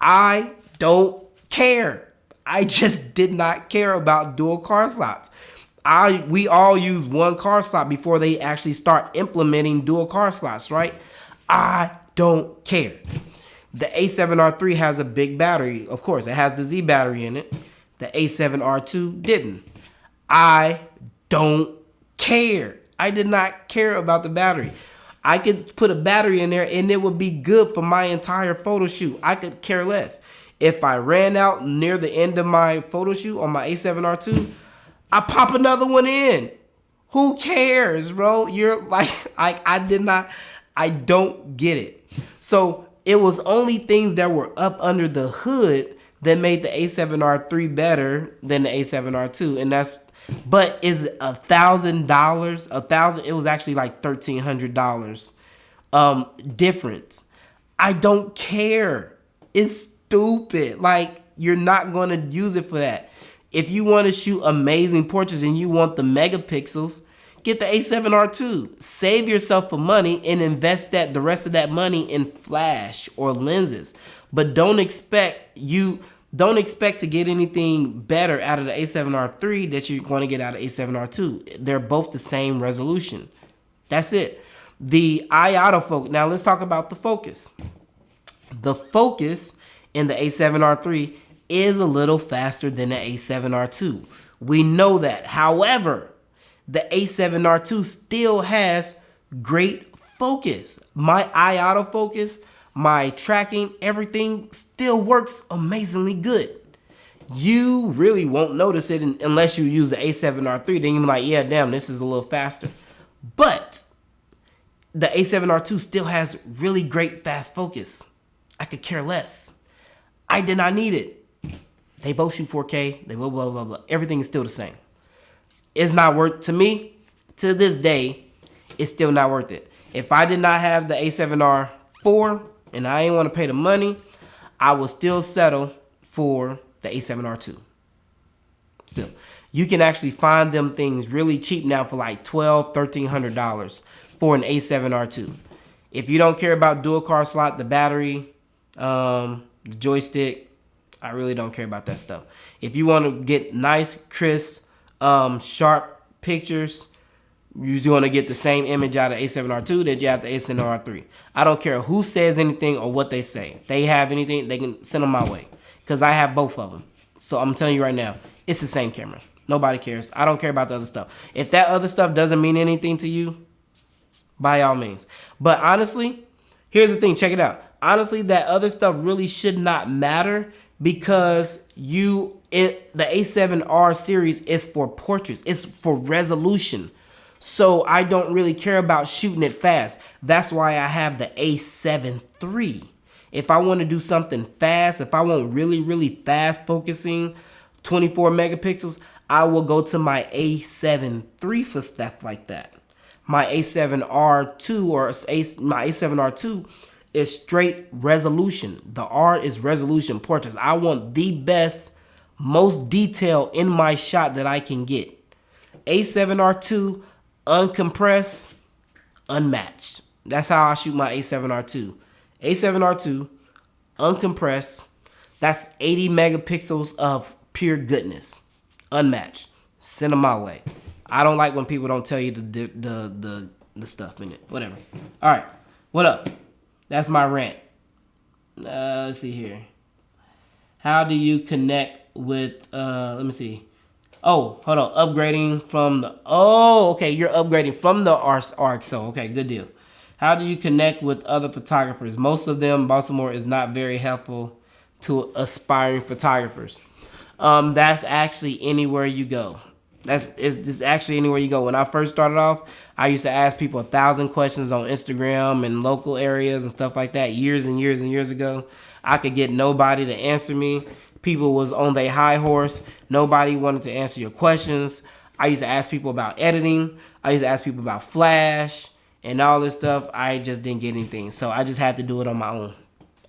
I don't care. I just did not care about dual card slots. We all use one card slot before they actually start implementing dual card slots, right? I don't care. The A7R3 has a big battery. Of course, it has the Z battery in it. The A7R2 didn't. I don't care. I did not care about the battery. I could put a battery in there and it would be good for my entire photo shoot. I could care less. If I ran out near the end of my photo shoot on my A7R2, I pop another one in. Who cares, bro? You're like, I don't get it. So it was only things that were up under the hood that made the A7R3 better than the A7R2. And but is it $1,000? It was actually like $1,300 difference. I don't care. It's stupid. Like, you're not going to use it for that. If you want to shoot amazing portraits and you want the megapixels, get the A7R2. Save yourself for money and invest the rest of that money in flash or lenses. But don't expect to get anything better out of the A7R3 that you're going to get out of A7R2. They're both the same resolution. That's it. The eye autofocus. Now let's talk about the focus. The focus in the A7R3 is a little faster than the A7R2. We know that. However, the A7R2 still has great focus. My eye autofocus, my tracking, everything still works amazingly good. You really won't notice it unless you use the A7R3. Then you're like, yeah, damn, this is a little faster. But the A7R2 still has really great fast focus. I could care less. I did not need it. They both shoot 4K. They blah, blah, blah, blah. Everything is still the same. It's not worth, to me, to this day, it's still not worth it. If I did not have the A7R4 and I didn't want to pay the money, I would still settle for the A7R2. Still. You can actually find them things really cheap now for like $1,200, $1,300 for an A7R2. If you don't care about dual card slot, the battery, the joystick, I really don't care about that stuff. If you want to get nice, crisp, sharp pictures, you're going to get the same image out of A7R2 that you have the A7R3. I don't care who says anything or what they say. If they have anything, they can send them my way because I have both of them. So I'm telling you right now, it's the same camera. Nobody cares. I don't care about the other stuff. If that other stuff doesn't mean anything to you, by all means. But honestly, here's the thing. Check it out. Honestly, that other stuff really should not matter because the A7R series is for portraits. It's for resolution. So I don't really care about shooting it fast. That's why I have the A7 III. If I want to do something fast, if I want really, really fast focusing, 24 megapixels, I will go to my A7 III for stuff like that. My A7R2 my A7R2 is straight resolution. The R is resolution portraits. I want the best, most detail in my shot that I can get. A7R2 uncompressed, unmatched. That's how I shoot my A7R2. A7R2 uncompressed. That's 80 megapixels of pure goodness, unmatched. Send them my way. I don't like when people don't tell you the stuff in it. Whatever. All right. What up? That's my rant. Let's see here. How do you connect with, let me see. Oh, hold on. Upgrading from the, oh, okay. You're upgrading from the RXO. Okay, good deal. How do you connect with other photographers? Most of them, Baltimore is not very helpful to aspiring photographers. That's actually anywhere you go. It's actually anywhere you go. When I first started off, I used to ask people 1,000 questions on Instagram and local areas and stuff like that years and years and years ago. I could get nobody to answer me. People was on their high horse. Nobody wanted to answer your questions. I used to ask people about editing. I used to ask people about Flash and all this stuff. I just didn't get anything. So I just had to do it on my own.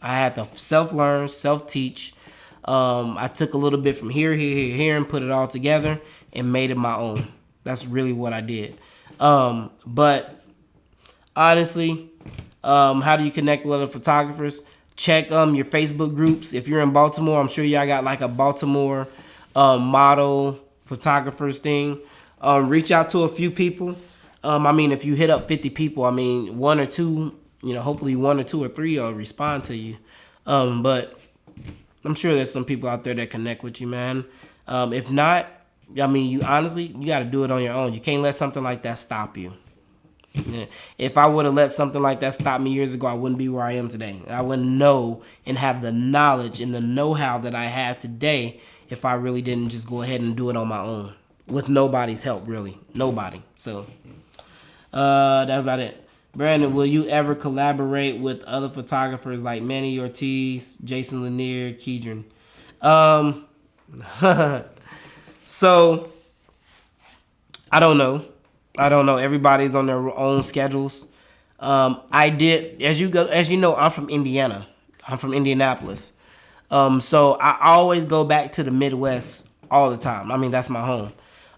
I had to self-learn, self-teach. I took a little bit from here, and put it all together and made it my own. That's really what I did. But honestly, how do you connect with other photographers? check your Facebook groups. If you're in Baltimore, I'm sure y'all got like a Baltimore model photographers thing. Reach out to a few people. I mean, if you hit up 50 people, I mean, one or two, hopefully one or two or three will respond to you. But I'm sure there's some people out there that connect with you, man. If not, I mean, you got to do it on your own. You can't let something like that stop you. Yeah. If I would have let something like that stop me years ago, I wouldn't be where I am today. I wouldn't know and have the knowledge and the know-how that I have today if I really didn't just go ahead and do it on my own with nobody's help, really. Nobody. So that's about it. Brandon, will you ever collaborate with other photographers like Manny Ortiz, Jason Lanier, Keedron? So I don't know. Everybody's on their own schedules. I did, as you know, I'm from Indiana. I'm from Indianapolis. So I always go back to the Midwest all the time. I mean, that's my home.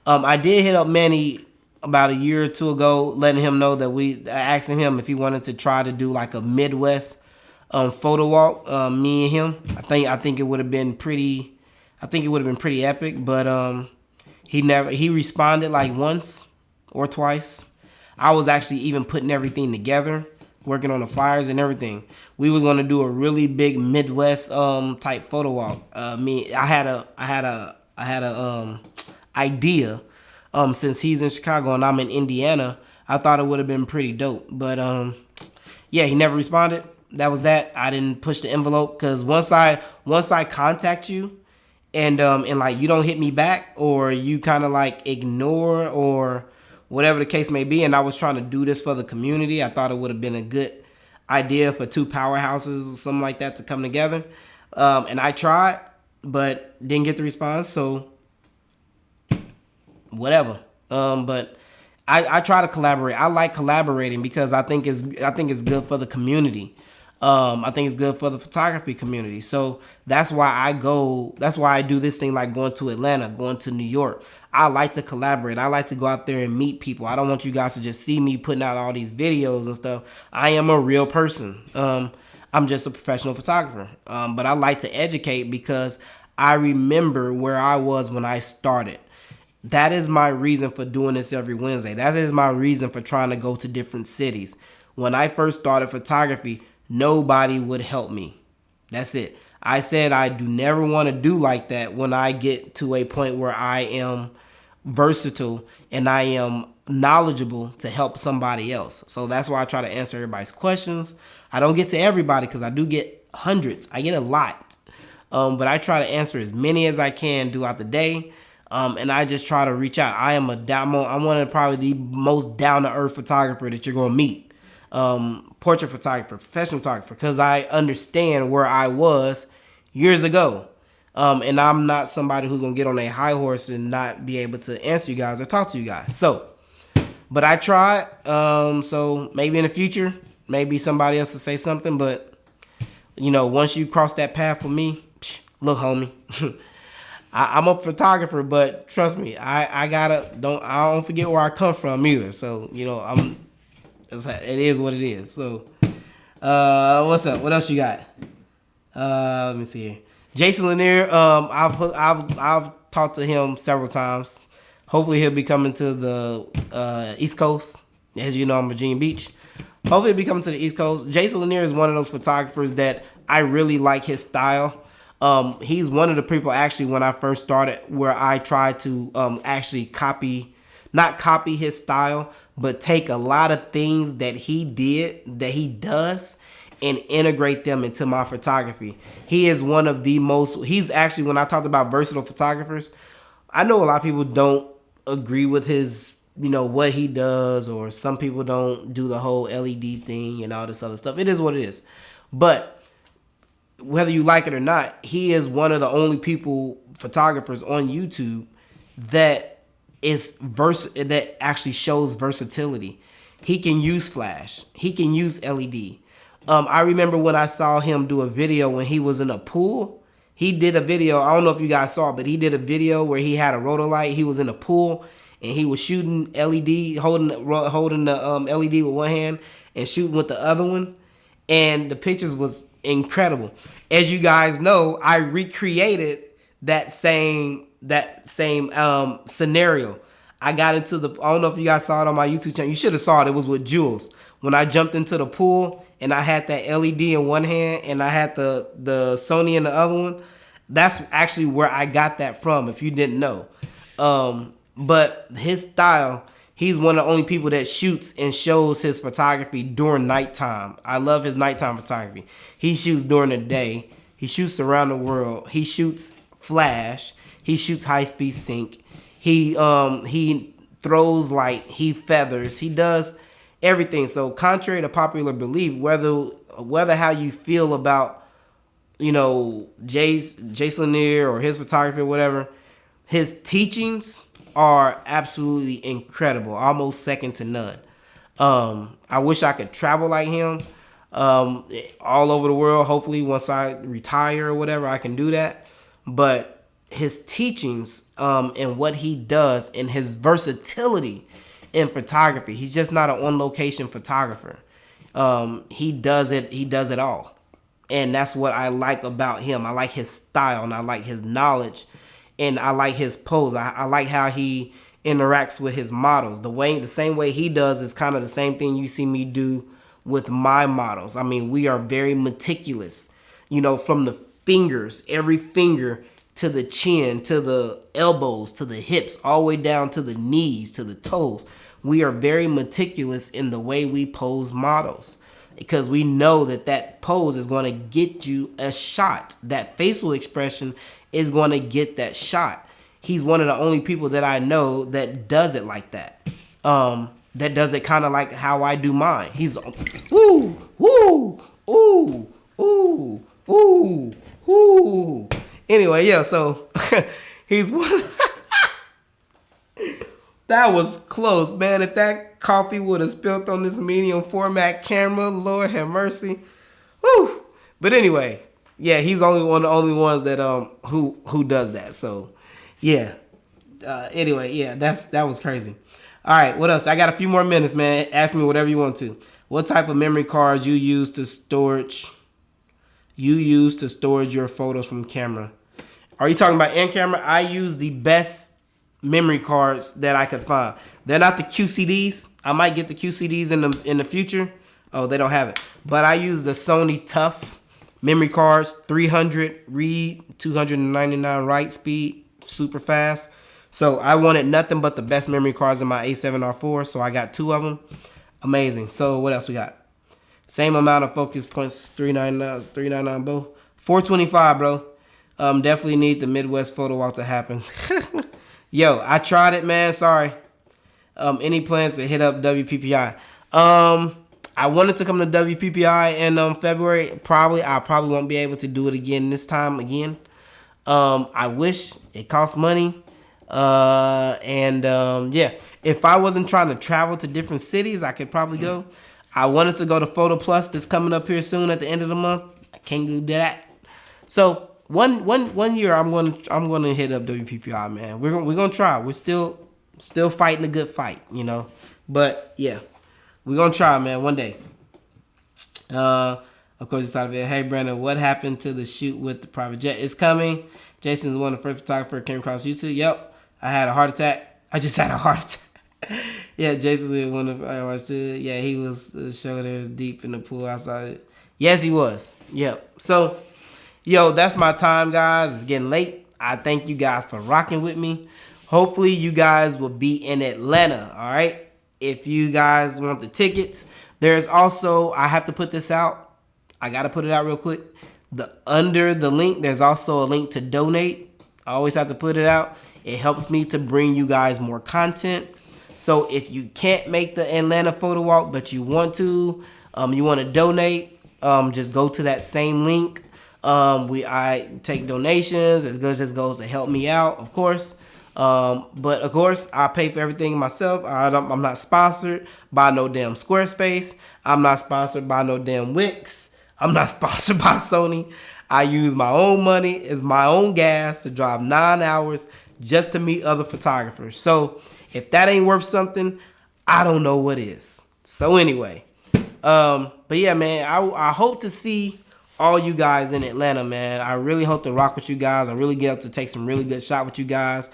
I did hit up Manny about a year or two ago, letting him know that asking him if he wanted to try to do like a Midwest photo walk. Me and him. I think it would have been pretty. I think it would have been pretty epic. But he responded like once or twice. I was actually even putting everything together, working on the flyers and everything. We was gonna do a really big Midwest type photo walk. I had a idea. Since he's in Chicago and I'm in Indiana, I thought it would have been pretty dope. But yeah, he never responded. That was that. I didn't push the envelope because once I contact you and like you don't hit me back or you kind of like ignore or whatever the case may be, and I was trying to do this for the community, I thought it would have been a good idea for two powerhouses or something like that to come together. And I tried, but didn't get the response. So whatever. But I try to collaborate. I like collaborating because I think it's good for the community. I think it's good for the photography community. So that's why I do this thing like going to Atlanta, going to New York. I like to collaborate. I like to go out there and meet people. I don't want you guys to just see me putting out all these videos and stuff. I am a real person. I'm just a professional photographer. But I like to educate because I remember where I was when I started. That is my reason for doing this every Wednesday. That is my reason for trying to go to different cities. When I first started photography, nobody would help me. That's it. I said I do never want to do like that when I get to a point where I am versatile and I am knowledgeable to help somebody else. So that's why I try to answer everybody's questions. I don't get to everybody because I do get hundreds. I get a lot. But I try to answer as many as I can throughout the day. And I just try to reach out. I'm one of probably the most down-to-earth photographer that you're going to meet. Portrait photographer, professional photographer, because I understand where I was years ago. And I'm not somebody who's going to get on a high horse and not be able to answer you guys or talk to you guys. So, but I tried. So maybe in the future, maybe somebody else will say something. But, once you cross that path with me, look, homie. I'm a photographer, but trust me, I don't forget where I come from either. So it is what it is. So what's up? What else you got? Let me see here. Jason Lanier. I've talked to him several times. Hopefully he'll be coming to the East Coast. As you know, I'm Virginia Beach. Hopefully he'll be coming to the East Coast. Jason Lanier is one of those photographers that I really like his style. He's one of the people actually when I first started where I tried to actually not copy his style, but take a lot of things that he does and integrate them into my photography. He is one of the he's actually, when I talked about versatile photographers, I know a lot of people don't agree with his, what he does, or some people don't do the whole LED thing and all this other stuff. It is what it is. But whether you like it or not, he is one of the only photographers on YouTube that actually shows versatility. He can use flash. He can use LED. I remember when I saw him do a video when he was in a pool. He did a video. I don't know if you guys saw it, but he did a video where he had a rotolight. He was in a pool and he was shooting LED, holding the LED with one hand and shooting with the other one. And the pictures was incredible. As you guys know, I recreated that same scenario. I got into the, I don't know if you guys saw it on my YouTube channel. You should have saw it. It was with Jules. When I jumped into the pool and I had that LED in one hand and I had the Sony in the other one. That's actually where I got that from, if you didn't know. But his style, he's one of the only people that shoots and shows his photography during nighttime. I love his nighttime photography. He shoots during the day. He shoots around the world. He shoots flash. He shoots high speed sync. He throws light. He feathers. He does everything. So contrary to popular belief, whether how you feel about, you know, Jace Lanier or his photography or whatever, his teachings are absolutely incredible, almost second to none. I wish I could travel like him all over the world. Hopefully once I retire or whatever, I can do that. But his teachings and what he does and his versatility in photography, he's just not an on-location photographer. He does it all. And that's what I like about him. I like his style and I like his knowledge and I like his pose. I like how he interacts with his models. The same way he does is kind of the same thing you see me do with my models. I mean, we are very meticulous, you know, from the fingers, every finger to the chin, to the elbows, to the hips, all the way down to the knees, to the toes. We are very meticulous in the way we pose models, because we know that pose is going to get you a shot. That facial expression is going to get that shot. He's one of the only people that I know that does it like that. That does it kind of like how I do mine. He's ooh, ooh, ooh, ooh, ooh, ooh. Anyway, yeah, so he's one. That was close, man. If that coffee would have spilled on this medium format camera, Lord have mercy. Whew. But anyway, yeah, he's only one of the only ones that who does that. So yeah. Anyway, yeah, that was crazy. All right, what else? I got a few more minutes, man. Ask me whatever you want to. What type of memory cards you use to storage your photos from camera? Are you talking about in camera? I use the best memory cards that I could find. They're not the QCDs. I might get the QCDs in the future. Oh, they don't have it. But I use the Sony Tough memory cards, 300 read, 299 write speed, super fast. So I wanted nothing but the best memory cards in my A7R4, so I got 2 of them. Amazing. So what else we got? Same amount of focus points, 399 both. 425, bro. Definitely need the Midwest photo walk to happen. Yo, I tried it, man. Sorry. Any plans to hit up WPPI? I wanted to come to WPPI in February. I probably won't be able to do it again this time again. I wish. It costs money. Yeah, if I wasn't trying to travel to different cities, I could probably go. I wanted to go to Photo Plus that's coming up here soon at the end of the month. I can't do that. So one year I'm gonna hit up WPPI, man. We're gonna try. We're still fighting a good fight, you know. But yeah, we're gonna try, man, one day. Of course, it's out of it. Hey, Brandon, what happened to the shoot with the private jet? It's coming. Jason's one of the first photographers came across YouTube. Yep. I had a heart attack. I just had a heart attack. Yeah, Jason did one of I watched it. Yeah, he was the shoulders deep in the pool outside. Yes, he was. Yep. So, yo, that's my time, guys. It's getting late. I thank you guys for rocking with me. Hopefully, you guys will be in Atlanta. All right. If you guys want the tickets, there's also, I have to put this out. I got to put it out real quick. Under the link, there's also a link to donate. I always have to put it out. It helps me to bring you guys more content. So if you can't make the Atlanta photo walk, but you want to donate, just go to that same link. I take donations. It just goes to help me out, of course. But of course, I pay for everything myself. I'm not sponsored by no damn Squarespace. I'm not sponsored by no damn Wix. I'm not sponsored by Sony. I use my own money. It's my own gas to drive 9 hours just to meet other photographers. So if that ain't worth something, I don't know what is. So anyway, but yeah, man, I hope to see all you guys in Atlanta, man. I really hope to rock with you guys. I really get up to take some really good shot with you guys.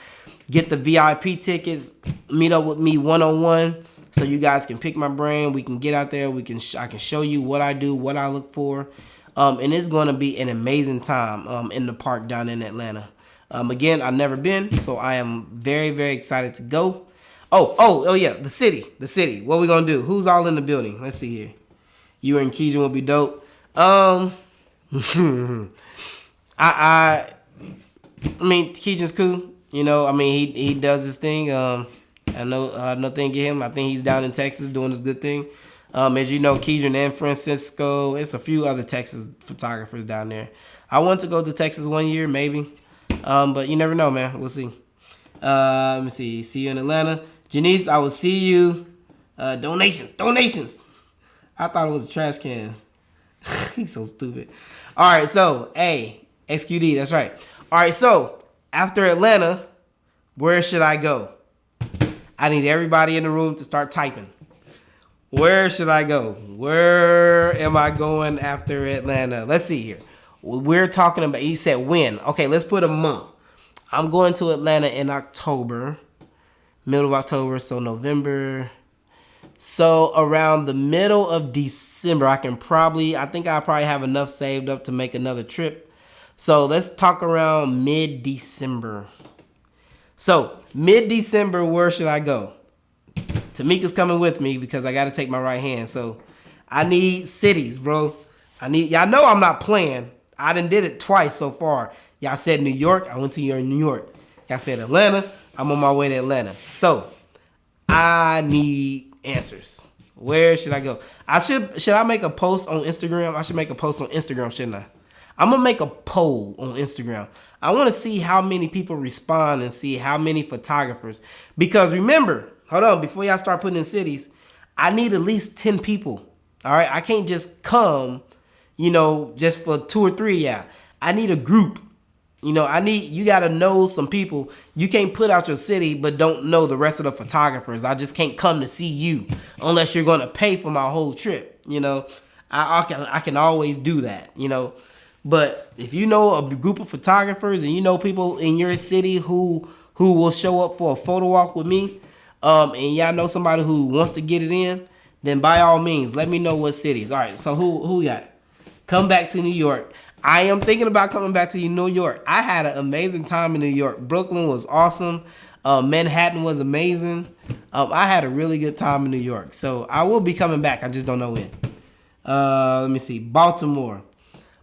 Get the VIP tickets. Meet up with me one-on-one so you guys can pick my brain. We can get out there. I can show you what I do, what I look for. And it's going to be an amazing time in the park down in Atlanta. Again, I've never been, so I am very, very excited to go. Oh yeah, the city. What we gonna do? Who's all in the building? Let's see here. You and Keegan will be dope. I mean, Keegan's cool. You know, I mean, he does his thing. I know nothing get him. I think he's down in Texas doing his good thing. As you know, Keegan and Francisco. It's a few other Texas photographers down there. I want to go to Texas one year, maybe. But you never know, man. We'll see. Let me see. See you in Atlanta. Janice, I will see you. Donations. I thought it was a trash can. He's so stupid. All right, so, hey, XQD, that's right. All right, so, after Atlanta, where should I go? I need everybody in the room to start typing. Where should I go? Where am I going after Atlanta? Let's see here. We're talking about, he said when. Okay, let's put a month. I'm going to Atlanta in October, middle of October, so November. So around the middle of December, I think I'll probably have enough saved up to make another trip. So let's talk around mid-December. So mid-December, where should I go? Tamika's coming with me because I got to take my right hand. So I need cities, bro. Y'all know I'm not playing. I done did it twice so far. Y'all said New York. I went to New York. Y'all said Atlanta. I'm on my way to Atlanta. So I need answers. Where should I go? Should I make a post on Instagram? I should make a post on Instagram, shouldn't I? I'm gonna make a poll on Instagram. I want to see how many people respond and see how many photographers. Because remember, hold on, before y'all start putting in cities, I need at least 10 people. All right, I can't just come, just for 2 or 3. Yeah, I need a group. You got to know some people. You can't put out your city, but don't know the rest of the photographers. I just can't come to see you unless you're going to pay for my whole trip. I can always do that, But if you know a group of photographers and you know people in your city who will show up for a photo walk with me, and y'all know somebody who wants to get it in, then by all means, let me know what cities. All right, so who got? Come back to New York. I am thinking about coming back to New York. I had an amazing time in New York. Brooklyn was awesome. Manhattan was amazing. I had a really good time in New York. So I will be coming back. I just don't know when. Let me see. Baltimore.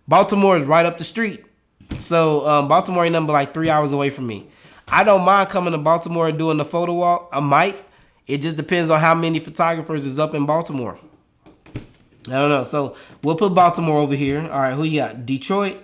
Baltimore is right up the street. So Baltimore ain't nothing but like 3 hours away from me. I don't mind coming to Baltimore and doing the photo walk. I might. It just depends on how many photographers is up in Baltimore. I don't know. So we'll put Baltimore over here. All right, who you got? Detroit.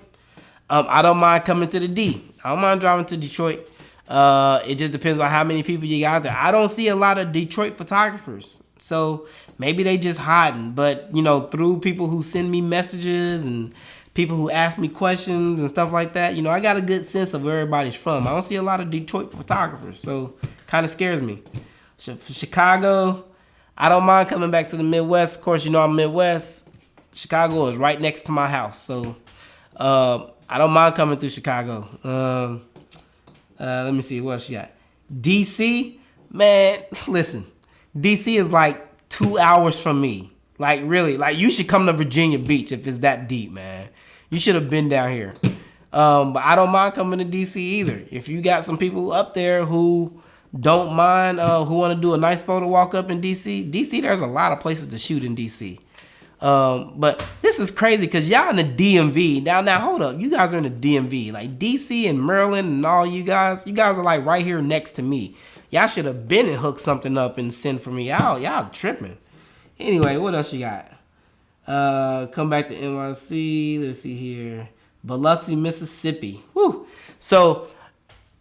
I don't mind coming to the D. I don't mind driving to Detroit. It just depends on how many people you got there. I don't see a lot of Detroit photographers. So maybe they just hiding. But, through people who send me messages and people who ask me questions and stuff like that, I got a good sense of where everybody's from. I don't see a lot of Detroit photographers. So kind of scares me. Chicago. I don't mind coming back to the Midwest. Of course, I'm Midwest. Chicago is right next to my house. So I don't mind coming through Chicago. Let me see. What else you got? DC? Man, listen. DC is like 2 hours from me. Like, really. Like, you should come to Virginia Beach if it's that deep, man. You should have been down here. But I don't mind coming to DC either. If you got some people up there who don't mind, who want to do a nice photo walk up in DC. DC, there's a lot of places to shoot in DC. But this is crazy because y'all in the DMV. Now, hold up. You guys are in the DMV. Like DC and Maryland and all you guys are like right here next to me. Y'all should have been and hooked something up and send for me. Y'all tripping. Anyway, what else you got? Come back to NYC. Let's see here. Biloxi, Mississippi. Woo. So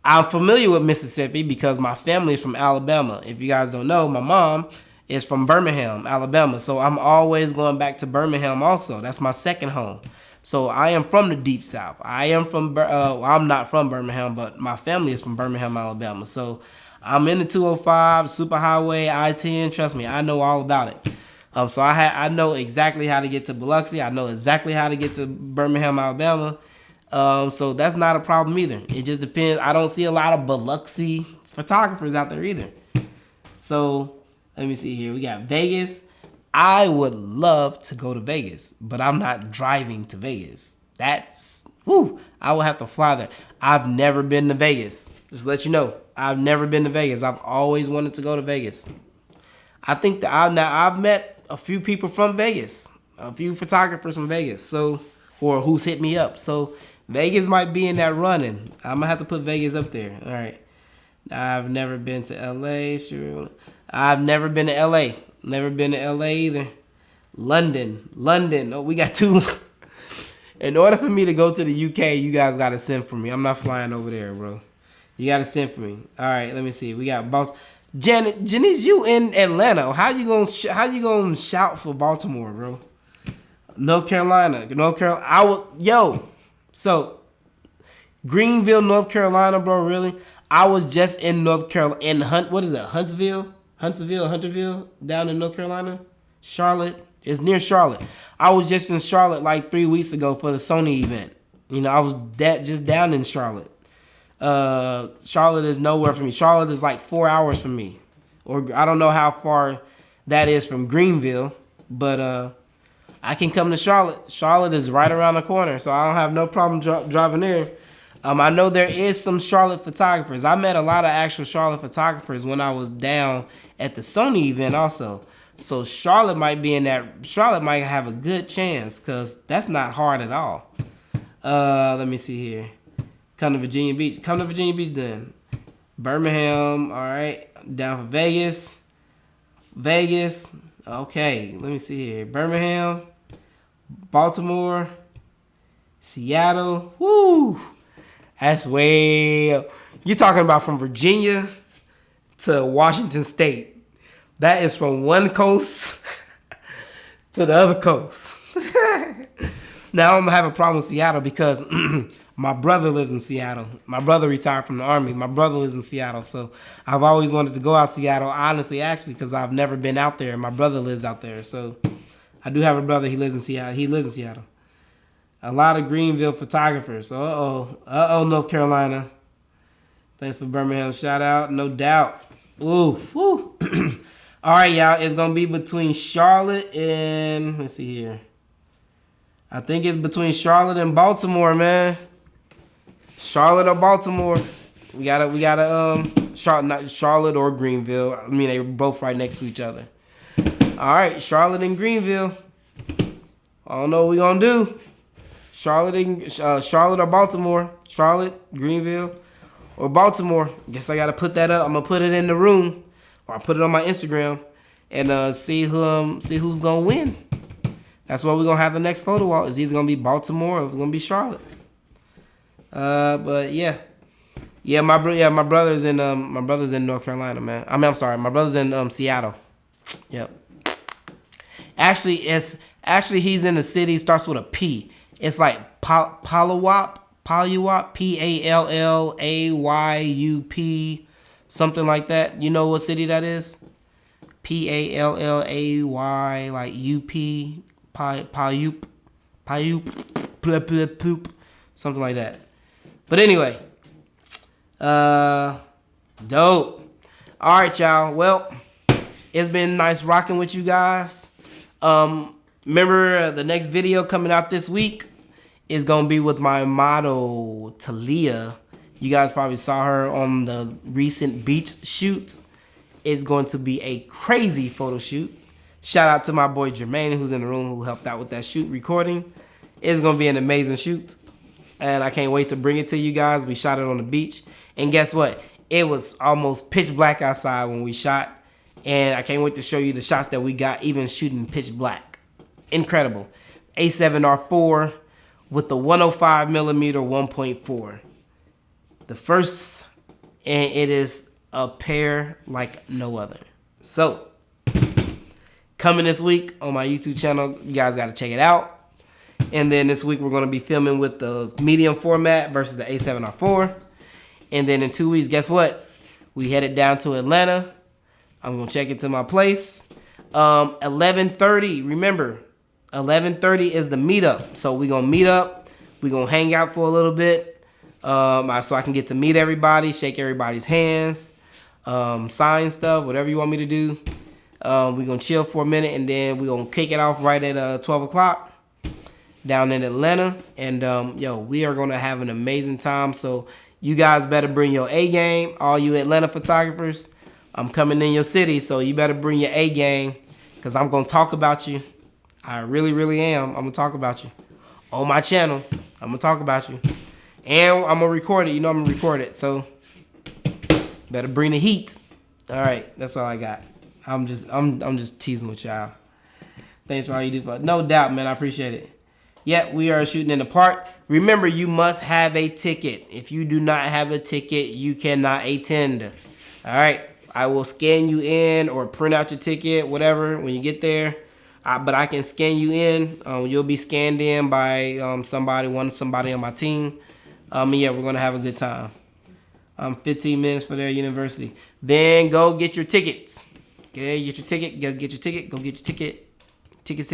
I'm familiar with Mississippi because my family is from Alabama. If you guys don't know, my mom is from Birmingham, Alabama. So I'm always going back to Birmingham also. That's my second home. So I am from the Deep South. I'm not from Birmingham, but my family is from Birmingham, Alabama. So I'm in the 205, Superhighway, I-10. Trust me, I know all about it. So I know exactly how to get to Biloxi. I know exactly how to get to Birmingham, Alabama. So that's not a problem either. It just depends. I don't see a lot of Biloxi photographers out there either. So let me see here. We got Vegas. I would love to go to Vegas, but I'm not driving to Vegas. That's, whoo, I will have to fly there. I've never been to Vegas. Just to let you know, I've never been to Vegas. I've always wanted to go to Vegas. I think that I've met a few people from Vegas, a few photographers from Vegas, so, or who's hit me up. So Vegas might be in that running. I'm gonna have to put Vegas up there. All right. I've never been to LA. Sure. I've never been to LA. Never been to LA either. London. Oh, we got two. In order for me to go to the UK, you guys gotta send for me. I'm not flying over there, bro. You gotta send for me. All right, let me see. We got boss. Janice, you in Atlanta? How you gonna shout for Baltimore, bro? North Carolina. So Greenville, North Carolina, bro. Really? I was just in North Carolina, Huntsville, down in North Carolina. Charlotte, it's near Charlotte. I was just in Charlotte like 3 weeks ago for the Sony event. You know, I was just down in Charlotte. Charlotte is nowhere from me. Charlotte is like 4 hours from me, or I don't know how far that is from Greenville, but I can come to Charlotte. Charlotte is right around the corner, so I don't have no problem driving there. I know there is some Charlotte photographers. I met a lot of actual Charlotte photographers when I was down at the Sony event also. So Charlotte might be in that. Charlotte might have a good chance because that's not hard at all. Let me see here. Come to Virginia Beach. Come to Virginia Beach then. Birmingham. All right. Down for Vegas. Okay. Let me see here. Birmingham. Baltimore. Seattle. Woo. That's way up. You're talking about from Virginia to Washington State. That is from one coast to the other coast. Now I'm going to have a problem with Seattle because my brother lives in Seattle. My brother retired from the Army. My brother lives in Seattle. So I've always wanted to go out Seattle, honestly, actually, because I've never been out there. My brother lives out there. So I do have a brother. He lives in Seattle. A lot of Greenville photographers. North Carolina. Thanks for Birmingham shout out. No doubt. Ooh, woo. All right, y'all. It's going to be between Charlotte and, let's see here. I think it's between Charlotte and Baltimore, man. Charlotte or Baltimore. We gotta Charlotte or Greenville. I mean, they're both right next to each other. All right, Charlotte and Greenville. I don't know what we're going to do. Charlotte or Baltimore. Charlotte, Greenville, or Baltimore. Guess I got to put that up. I'm going to put it in the room, or I'll put it on my Instagram, and see who's going to win. That's what we're going to have the next photo walk. It's either going to be Baltimore or it's going to be Charlotte. But yeah. Yeah, my brother's in North Carolina, man. I'm sorry. My brother's in Seattle. Yep. Actually he's in the city, starts with a P. It's like Puyallup, Pallayup, something like that. You know what city that is? Pallay, like UP, Puyallup, something like that. But anyway, dope. All right, y'all. Well, it's been nice rocking with you guys. Remember, the next video coming out this week is going to be with my model, Talia. You guys probably saw her on the recent beach shoots. It's going to be a crazy photo shoot. Shout out to my boy Jermaine, who's in the room, who helped out with that shoot recording. It's going to be an amazing shoot, and I can't wait to bring it to you guys. We shot it on the beach, and guess what? It was almost pitch black outside when we shot, and I can't wait to show you the shots that we got, even shooting pitch black. Incredible. A7R4 with the 105 millimeter 1.4. The first, and it is a pair like no other. So, coming this week on my YouTube channel, you guys got to check it out. And then this week we're going to be filming with the medium format versus the A7R4. And then in 2 weeks, guess what? We headed down to Atlanta. I'm going to check into my place. 11:30. Remember, 11:30 is the meetup. So we're gonna meet up. We're gonna hang out for a little bit. So I can get to meet everybody, shake everybody's hands, sign stuff, whatever you want me to do. We're gonna chill for a minute, and then we're gonna kick it off right at 12 o'clock down in Atlanta. And we are gonna have an amazing time. So you guys better bring your A game. All you Atlanta photographers, I'm coming in your city, so you better bring your A game, because I'm gonna talk about you. I really, really am. I'm gonna talk about you on my channel. I'm gonna talk about you, and I'm gonna record it. You know I'm gonna record it, so better bring the heat. All right, that's all I got. I'm just teasing with y'all. Thanks for all you do for us. No doubt, man. I appreciate it. Yeah, we are shooting in the park. Remember, you must have a ticket. If you do not have a ticket, you cannot attend. All right. I will scan you in or print out your ticket, whatever, when you get there. But I can scan you in. You'll be scanned in by somebody on my team. Yeah, we're going to have a good time. 15 minutes for their university. Then go get your tickets. Okay, get your ticket. Go get your ticket. Go get your ticket. Tickets.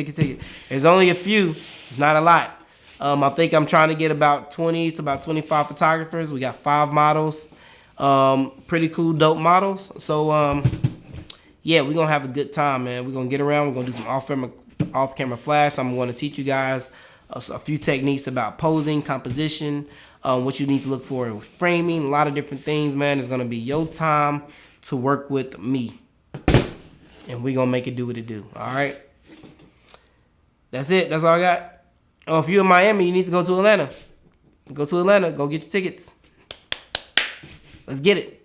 There's only a few. It's not a lot. I think I'm trying to get about 20 to about 25 photographers. We got 5 models. Pretty cool, dope models. So, yeah, we're going to have a good time, man. We're going to get around. We're going to do some off-camera flash. I'm going to teach you guys a few techniques about posing, composition, what you need to look for with framing, a lot of different things, man. It's going to be your time to work with me. And we're going to make it do what it do. All right? That's it. That's all I got. Oh, if you're in Miami, you need to go to Atlanta. Go to Atlanta. Go get your tickets. Let's get it.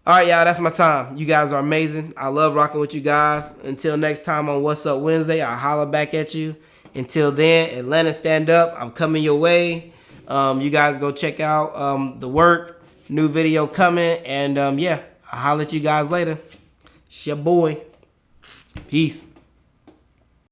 All right, y'all. That's my time. You guys are amazing. I love rocking with you guys. Until next time on What's Up Wednesday, I'll holler back at you. Until then, Atlanta, stand up. I'm coming your way. You guys go check out the work. New video coming. And, yeah, I'll holler at you guys later. It's your boy. Peace.